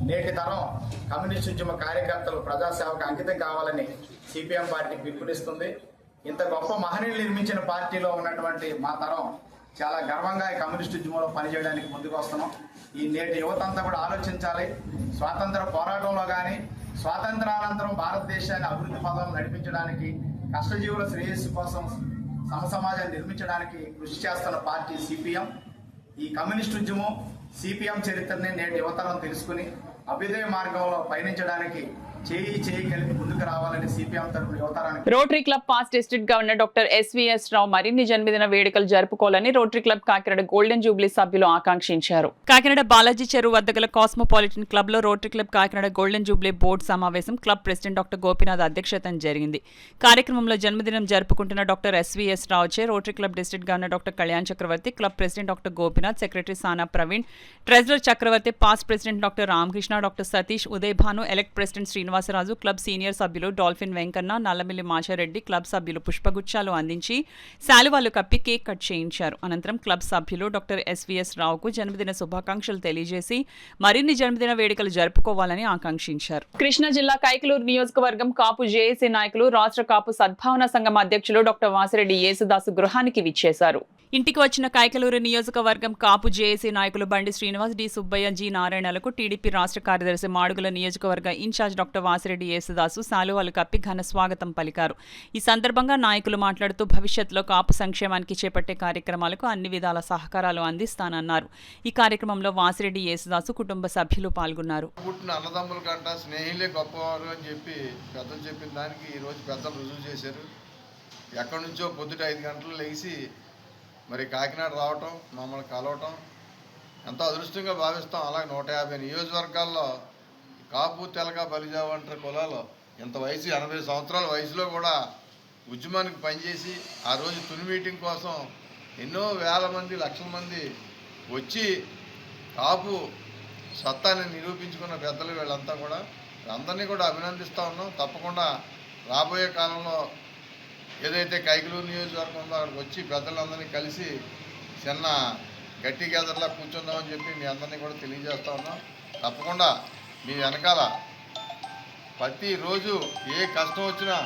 S15: నేటి తరం కమ్యూనిస్ట్ ఉద్యమ కార్యకర్తలు ప్రజాసేవకు అంకితం కావాలని సిపిఎం పార్టీ పిలుపునిస్తుంది. ఇంత గొప్ప మహనీయులు నిర్మించిన పార్టీలో ఉన్నటువంటి మా తరం చాలా గర్వంగా ఈ కమ్యూనిస్ట్ ఉద్యమంలో పనిచేయడానికి ముందుకు వస్తున్నాం. ఈ నేటి యువత అంతా కూడా ఆలోచించాలి. స్వాతంత్ర పోరాటంలో కానీ, స్వాతంత్రానంతరం భారతదేశాన్ని అభివృద్ధి పథంలో నడిపించడానికి, కష్టజీవుల శ్రేయస్సు కోసం సమసమాజాన్ని నిర్మించడానికి కృషి చేస్తున్న పార్టీ సిపిఎం. ఈ కమ్యూనిస్ట్ ఉద్యమం, సిపిఎం చరిత్రని నేటి యువతరం తెలుసుకుని అభ్యుదయ మార్గంలో పయనించడానికి చేయి కలిపి ముందుకు రావాలని సిపిఎం తరఫున యువతరానికి.
S4: Rotary club past district governor doctor SVS Rao మరిన్ని జన్మదిన వేడుకలు జరుపుకోవాలని rotary club Kakinada golden jubilee సభ్యులు ఆకాంక్షించారు.
S1: కాకినాడ బాలాజీ చెరువు వద్ద గల కాస్మోపాలిటన్ క్లబ్ లో rotary club Kakinada golden jubilee board సమావేశం క్లబ్ ప్రెసిడెంట్ డాక్టర్ గోపీనాథ్ అధ్యక్షతన జరిగింది. కార్యక్రమంలో జన్మదినం జరుపుకుంటున్న డాక్టర్ ఎస్వీఎస్ రావుచే rotary club district governor doctor Kalyan Chakravarthi, club president doctor Gopinath, secretary Sana Praveen, treasurer Chakravarthi, past president doctor Ramakrishna, doctor Satish, Uday Bhanu, elect president Srinivasaraju, club senior సభ్యులు డాల్ఫిన్ వెంకన్న, నల్లమిల్లి మాచారెడ్డి, క్లబ్ సభ్యులు పుష్పగుచ్చాలు అందించి శాలువాలు కప్పి కేక్ కట్ చేయించారు. అనంతరం క్లబ్ సభ్యులు డాక్టర్ ఎస్వీఎస్ రావుకు జన్మదిన శుభాకాంక్షలు తెలియజేసి మరిన్ని జన్మదిన వేడుకలు జరుపుకోవాలని ఆకాంక్షించారు.
S4: కృష్ణా జిల్లా కైకలూరు నియోజకవర్గం కాపు జేఏసీ నాయకులు, రాష్ట్ర కాపు సద్భావన సంఘం అధ్యక్షులు డాక్టర్ వాసిరెడ్డి యేసుదాసు గృహానికి విచ్చేశారు.
S1: ఇంటికి వచ్చిన కైకలూరు నియోజకవర్గం కాపు జేఏసీ నాయకులు బండి శ్రీనివాస్, డి సుబ్బయ్య, జి నారాయణలకు టీడీపీ రాష్ట్ర కార్యదర్శి, మాడుగుల నియోజకవర్గ incharge doctor doctor Vasireddy Yesudasu శాలువాలు కప్పి ఘన స్వాగతం పలికారు. ఈ సందర్భంగా నాయకులు మాట్లాడుతూ భవిష్యత్తులో కాపు సంక్షేమానికి చేపట్టే కార్యక్రమాలకు అన్ని విధాల సహకారాలు అందిస్తానన్నారు. ఈ కార్యక్రమంలో వాసిరెడ్డి యేసుదాసు కుటుంబ సభ్యులు పాల్గొన్నారు.
S5: పుట్టిన అన్నదమ్ముల కంట స్నేహితులే గొప్పవారు అని చెప్పి పెద్దలు చెప్పిన దానికి ఈరోజు పెద్దలు రుజువు చేశారు. ఎక్కడి నుంచో పొద్దుట 5 గంటలు లేచి మరి కాకినాడ రావటం, మమ్మల్ని కలవటం ఎంతో అదృష్టంగా భావిస్తాం. అలాగే 150 నియోజకవర్గాల్లో కాపు, తెలగ, బలిజ వంటి కులాలు ఇంత వయసు 80 సంవత్సరాల వయసులో కూడా ఉద్యమానికి పనిచేసి ఆ రోజు తుని మీటింగ్ కోసం ఎన్నో వేల మంది, లక్షల మంది వచ్చి కాపు సత్తాన్ని నిరూపించుకున్న పెద్దలు వీళ్ళంతా కూడా అందరినీ కూడా అభినందిస్తూ ఉన్నాం. తప్పకుండా రాబోయే కాలంలో ఏదైతే కైకలూరు నియోజకవర్గం ఉందో అక్కడికి వచ్చి పెద్దలందరినీ కలిసి చిన్న గట్టి గెదర్లా కూర్చుందామని చెప్పి మీ అందరినీ కూడా తెలియజేస్తూ ఉన్నాం. తప్పకుండా మీ వెనకాల ప్రతిరోజు ఏ కష్టం వచ్చినా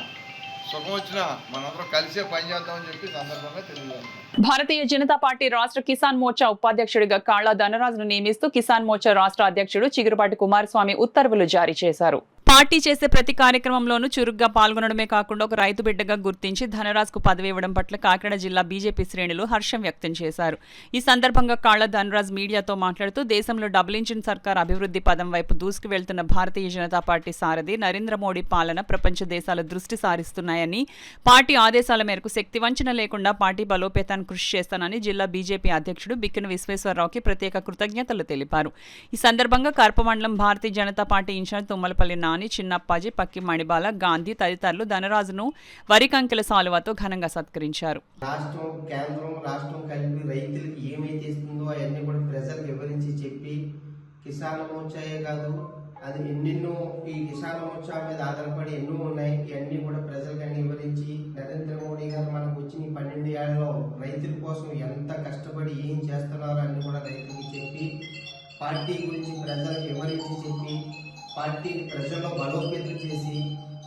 S5: సుఖం వచ్చినా మనందరం కలిసే పనిచేద్దామని చెప్పి సందర్భంగా తెలియజేస్తాం.
S4: భారతీయ జనతా పార్టీ రాష్ట్ర కిసాన్ మోర్చా ఉపాధ్యక్షుడిగా కాళ్ల ధనరాజును నియమిస్తూ కిసాన్ మోర్చా రాష్ట్ర అధ్యక్షుడు చిగురుపాటి కుమారస్వామి ఉత్తర్వులు జారీ చేశారు.
S1: పార్టీ చేసే ప్రతి కార్యక్రమంలోనూ చురుగ్గా పాల్గొనడమే కాకుండా ఒక రైతు బిడ్డగా గుర్తించి ధనరాజ్కు పదవి ఇవ్వడం పట్ల కాకినాడ జిల్లా బీజేపీ శ్రేణులు హర్షం వ్యక్తం చేశారు. ఈ సందర్భంగా కాళ్ల ధనరాజ్ మీడియాతో మాట్లాడుతూ దేశంలో డబుల్ ఇంజిన్ సర్కార్ అభివృద్ధి పదం వైపు దూసుకు వెళ్తున్న భారతీయ జనతా పార్టీ సారథి నరేంద్ర మోడీ పాలన ప్రపంచ దేశాల దృష్టి సారిస్తున్నాయని, పార్టీ ఆదేశాల మేరకు శక్తి వంచన లేకుండా పార్టీ బలోపేతానికి కృషి చేస్తానని జిల్లా బీజేపీ అధ్యక్షుడు బిక్కిన విశ్వేశ్వరరావుకి ప్రత్యేక కృతజ్ఞతలు తెలిపారు. ఈ సందర్భంగా కర్ప మండలం భారతీయ జనతా పార్టీ ఇన్ఛార్జ్ తుమ్మలపల్లి నాని, చిన్నప్పాజీ, పక్కి మణిబాల, గాంధీ తదితరులు ధనరాజును వరి కంకెల సాలువతో ఘనంగా సత్కరించారు.
S16: రాష్ట్రం, కేంద్రం, రాష్ట్రం కలిపి రైతులకు ఏమైతే ఇస్తుందో అవన్నీ కూడా ప్రజలకు వివరించి చెప్పి కిసాన్ మోర్చాయే కాదు అది ఎన్నెన్నో ఈ కిసాన్ మోర్చా మీద ఆధారపడి ఎన్నో ఉన్నాయి. ఇవన్నీ కూడా ప్రజలకన్నీ వివరించి నరేంద్ర మోడీ గారు మనకు వచ్చిన 12 ఏళ్లలో రైతుల కోసం ఎంత కష్టపడి ఏం చేస్తున్నారో అన్ని కూడా రైతులకు చెప్పి పార్టీ గురించి ప్రజలకు వివరించి చెప్పి పార్టీని ప్రజల్లో బలోపేతం చేసి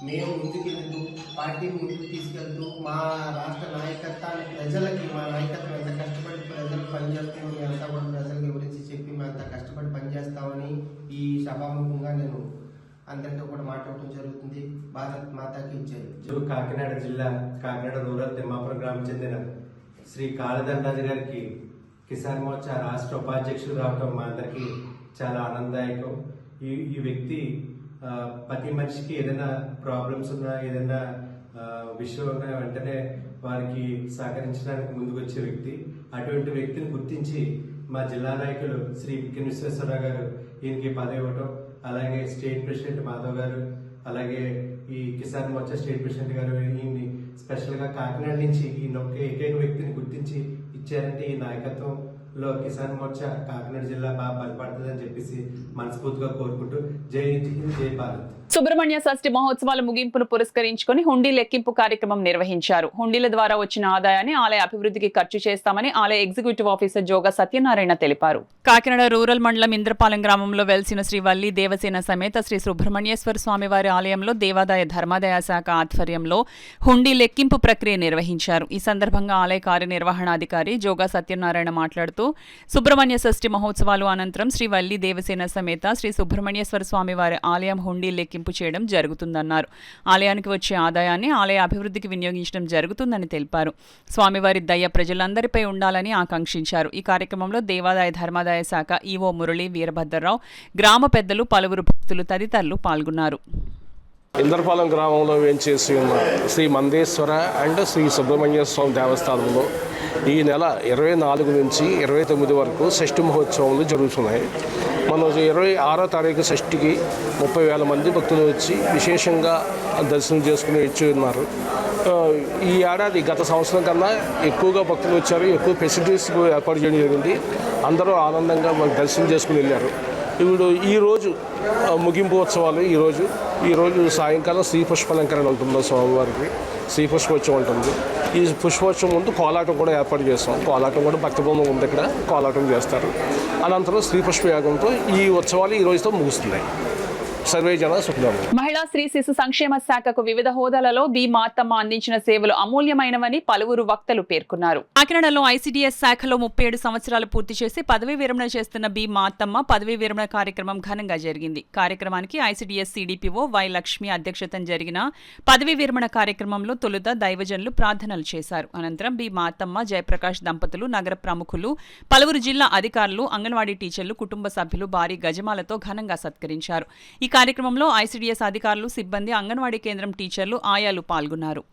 S16: మేము ముందుకెళ్తూ పార్టీని ముందుకు తీసుకెళ్తూ మా రాష్ట్ర నాయకత్వాన్ని ప్రజలకి మా నాయకత్వం ఎంత కష్టపడి ప్రజలకు పనిచేస్తామో మేమంతా కూడా ప్రజలకు వివరించి చెప్పి మేము అంత కష్టపడి పనిచేస్తామని ఈ సభాముఖంగా నేను అందరితో కూడా మాట్లాడటం జరుగుతుంది. భారత్ మాతాకి జై.
S17: కాకినాడ జిల్లా కాకినాడ రూరల్ తిమ్మాపురం గ్రామం చెందిన శ్రీ కాళధనరాజు గారికి కిసాన్ మోర్చా రాష్ట్ర ఉపాధ్యక్షుడు రావడం మా అందరికీ చాలా ఆనందదాయకం. ఈ వ్యక్తి ప్రతి మనిషికి ఏదైనా ప్రాబ్లమ్స్ ఉన్నా, ఏదైనా విషయం ఉన్నా వెంటనే వారికి సహకరించడానికి ముందుకు వచ్చే వ్యక్తి. అటువంటి వ్యక్తిని గుర్తించి మా జిల్లా నాయకులు శ్రీ బిక్కిన విశ్వేశ్వరరావు గారు ఈయనకి పదవి ఇవ్వటం, అలాగే స్టేట్ ప్రెసిడెంట్ మాధవ్ గారు, అలాగే ఈ కిసాన్ మోర్చా స్టేట్ ప్రెసిడెంట్ గారు ఈయన్ని స్పెషల్గా కాకినాడ నుంచి ఈయన ఒక్క ఏకైక వ్యక్తిని గుర్తించి ఇచ్చారంటే ఈ నాయకత్వంలో కిసాన్ మోర్చా కాకినాడ జిల్లా బాగా బలపడుతుందని చెప్పేసి మనస్ఫూర్తిగా కోరుకుంటూ జై హింద్, జై భారత్.
S4: సుబ్రహ్మణ్య షష్ఠి మహోత్సవాల ముగింపును పురస్కరించుకుని హుండీ లెక్కింపు కార్యక్రమం నిర్వహించారు. హుండీల ద్వారా వచ్చిన ఆదాయాన్ని ఆలయ అభివృద్ధికి ఖర్చు చేస్తామని ఆలయ ఎగ్జిక్యూటివ్ ఆఫీసర్ జోగా సత్యనారాయణ తెలిపారు. కాకినాడ రూరల్ మండలం ఇంద్రపాలెం గ్రామంలో వెలిసిన శ్రీ వల్లి దేవసేన సమేత శ్రీ సుబ్రహ్మణ్యేశ్వర స్వామివారి ఆలయంలో దేవాదాయ ధర్మాదాయ శాఖ ఆధ్వర్యంలో హుండీ లెక్కింపు ప్రక్రియ నిర్వహించారు. ఈ సందర్భంగా ఆలయ కార్యనిర్వహణాధికారి జోగా సత్యనారాయణ మాట్లాడుతూ సుబ్రహ్మణ్య షష్ఠి మహోత్సవాలు అనంతరం శ్రీ వల్లి దేవసేన సమేత శ్రీ సుబ్రహ్మణ్యేశ్వర స్వామివారి ఆలయం హుండీ లెక్కింపు చేయడం జరుగుతుందన్నారు. ఆలయానికి వచ్చే ఆదాయాన్ని ఆలయ అభివృద్ధికి వినియోగించడం జరుగుతుందని తెలిపారు. స్వామివారి దయ ప్రజలందరిపై ఉండాలని ఆకాంక్షించారు. ఈ కార్యక్రమంలో దేవాదాయ ధర్మాదాయ శాఖ ఈవో మురళి వీరభద్రరావు, గ్రామ పెద్దలు, పలువురు భక్తులు తదితరులు పాల్గొన్నారు.
S18: ఇంద్రపాలెం గ్రామంలో వేంచేసి ఉన్న శ్రీ మందేశ్వర అండ్ శ్రీ సుబ్రహ్మణ్య స్వామి దేవస్థానంలో ఈ నెల 24 నుంచి 29 వరకు షష్ఠి మహోత్సవాలు జరుగుతున్నాయి. మనం 26వ తారీఖు షష్ఠికి 30,000 మంది భక్తులు వచ్చి విశేషంగా దర్శనం చేసుకుని ఇచ్చి ఉన్నారు. ఈ ఏడాది గత సంవత్సరం కన్నా ఎక్కువగా భక్తులు వచ్చారు. ఎక్కువ ఫెసిలిటీస్ ఏర్పాటు చేయడం జరిగింది. అందరూ ఆనందంగా దర్శనం చేసుకుని వెళ్ళారు. ఇప్పుడు ఈరోజు ముగింపు ఉత్సవాలు ఈరోజు సాయంకాలం శ్రీ పుష్పాలంకరణ ఉంటుంది. స్వామివారికి శ్రీ పుష్పోత్సవం ఉంటుంది. ఈ పుష్పోత్సవం ముందు కోలాటం కూడా ఏర్పాటు చేస్తాం. కోలాటం కూడా భక్తి బృందం ఉంది, ఇక్కడ కోలాటం చేస్తారు. అనంతరం శ్రీ పుష్పయాగంతో ఈ ఉత్సవాలు ఈ రోజుతో ముగుస్తున్నాయి. సర్వే జన సుఖం.
S4: మహిళా స్త్రీ శిశు సంక్షేమ శాఖకు వివిధ హోదాలలో బి మార్తమ్మ అందించిన సేవలు అమూల్యమైనవని పలువురు వక్తలు పేర్కొన్నారు.
S1: కాకినాడలో ఐసీడీఎస్ శాఖలో 37 సంవత్సరాలు పూర్తి చేసి పదవీ విరమణ చేస్తున్న బి మార్తమ్మ పదవీ విరమణ కార్యక్రమం ఘనంగా జరిగింది. కార్యక్రమానికి ఐసీడీఎస్ సిడిపిఓ వై లక్ష్మి అధ్యక్షతన జరిగిన పదవీ విరమణ కార్యక్రమంలో తొలుత దైవజనులు ప్రార్థనలు చేశారు. అనంతరం బి మార్తమ్మ, జయప్రకాష్ దంపతులు, నగర ప్రముఖులు, పలువురు జిల్లా అధికారులు, అంగన్వాడీ టీచర్లు, కుటుంబ సభ్యులు భారీ గజమాలతో ఘనంగా సత్కరించారు. ఈ కార్యక్రమంలో ఐసీడీఎస్ అధికారులు, సిబ్బంది, అంగన్వాడీ కేంద్రం టీచర్లు, ఆయాలు పాల్గొన్నారు.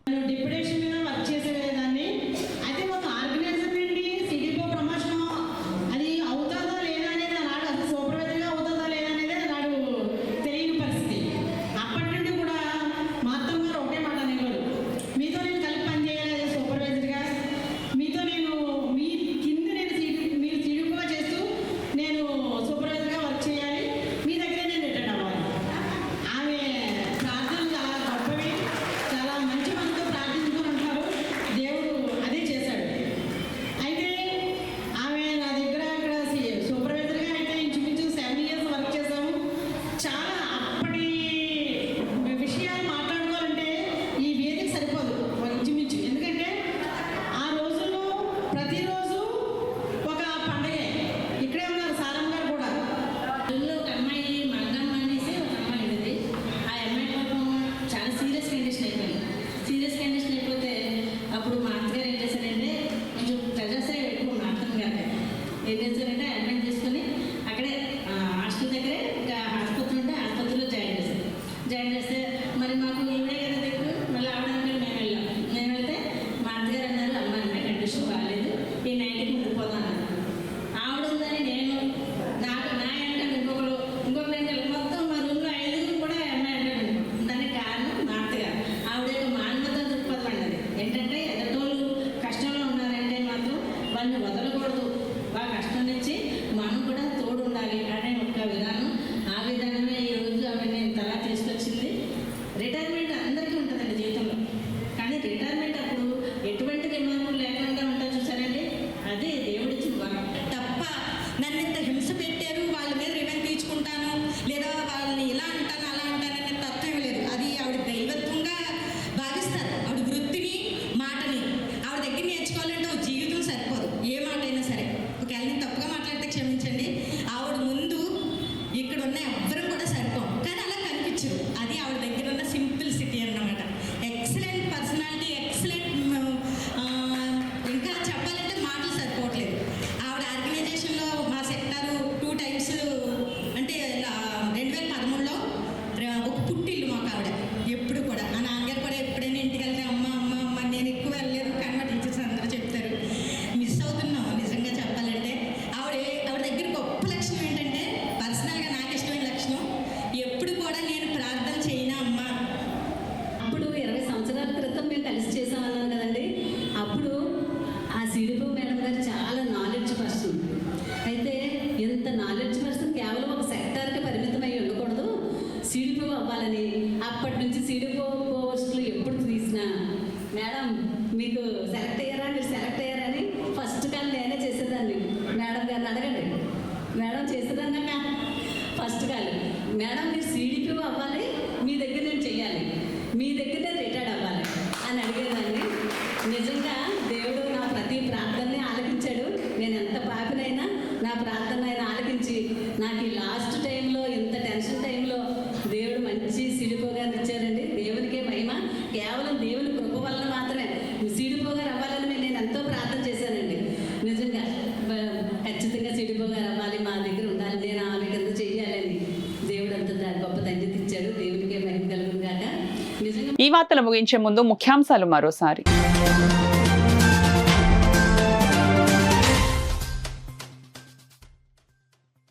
S4: ఈ వార్తలు ముగించే ముందు ముఖ్యాంశాలు మరోసారి.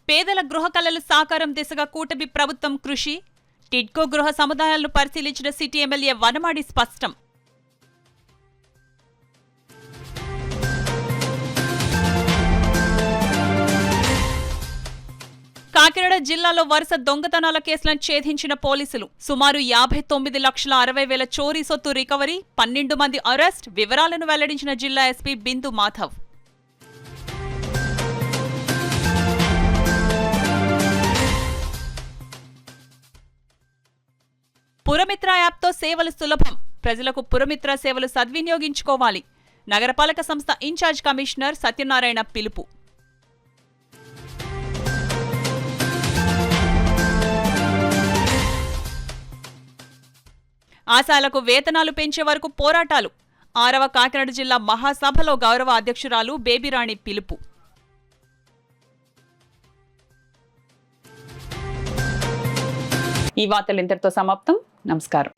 S1: పేదల గృహ కలలు సాకారం దిశగా కూటమి ప్రభుత్వం కృషి. టిడ్కో గృహ సముదాయాలను పరిశీలించిన సిటీ ఎమ్మెల్యే వనమాడి స్పష్టం. కాకినాడ జిల్లాలో వరుస దొంగతనాల కేసులను ఛేదించిన పోలీసులు. సుమారు 59,60,000 చోరీ సొత్తు రికవరీ, 12 మంది అరెస్ట్. వివరాలను వెల్లడించిన జిల్లా ఎస్పీ బిందు మాధవ్. పురమిత్ర యాప్తో సేవలు సులభం. ప్రజలకు పురమిత్ర సేవలు సద్వినియోగించుకోవాలి. నగరపాలక సంస్థ ఇన్ఛార్జ్ కమిషనర్ సత్యనారాయణ పిలుపు. ఆశాలకు వేతనాలు పెంచే వరకు పోరాటాలు. 6వ కాకినాడ జిల్లా మహాసభలో గౌరవ అధ్యక్షురాలు బేబీరాణి పిలుపు.
S4: ఈ వార్తలు ఇంతటితో సమాప్తం. నమస్కారం.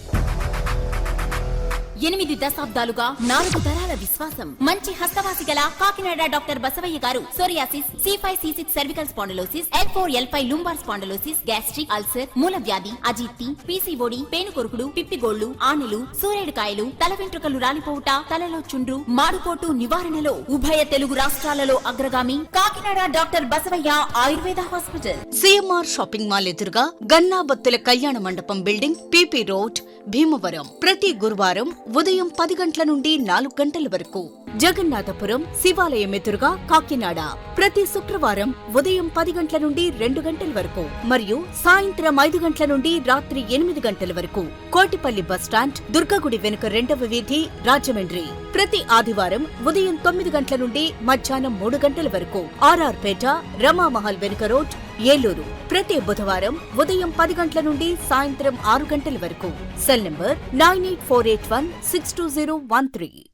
S2: 8 దశాబ్దాలుగా 4 తరాల విశ్వాసం. మంచి హస్తవాసి గల Kakinada doctor Basavaiah garu psoriasis, C5C6 cervical spondylosis, L4L5 lumbar spondylosis, gastric ulcer, మూలవ్యాధి, అజీర్తి, పీసీఓడి, పేనుకొరుకుడు, పిప్పిగోళ్లు, ఆనెలు, సూరేడుకాయలు, తల వెంట్రుకలు రాలిపోవుట, తలలో చుండ్రు, మాడుకోటు నివారణలో ఉభయ తెలుగు రాష్ట్రాలలో అగ్రగామి Kakinada doctor Basavaiah Ayurveda hospital.
S3: CMR shopping mall ఎదురుగా గన్నాబత్తుల కళ్యాణ మండపం బిల్డింగ్, పీపీ రోడ్, భీమవరం. ప్రతి గురువారం ఉదయం 10 గంటల నుండి 4 గంటల వరకు. జగన్నాథపురం శివాలయం ఎదురుగా కాకినాడ ప్రతి శుక్రవారం ఉదయం 10 గంటల నుండి 2 గంటల వరకు మరియు సాయంత్రం 5 గంటల నుండి రాత్రి 8 గంటల వరకు. కోటిపల్లి బస్టాండ్, దుర్గగుడి వెనుక 2వ వీధి, రాజమండ్రి ప్రతి ఆదివారం ఉదయం 9 గంటల నుండి మధ్యాహ్నం 3 గంటల వరకు. ఆర్ఆర్ పేట, రమామహల్ వెనుక రోడ్, ఏలూరు ప్రతి బుధవారం ఉదయం 10 గంటల నుండి సాయంత్రం 6 గంటల వరకు. Cell number 9848162013.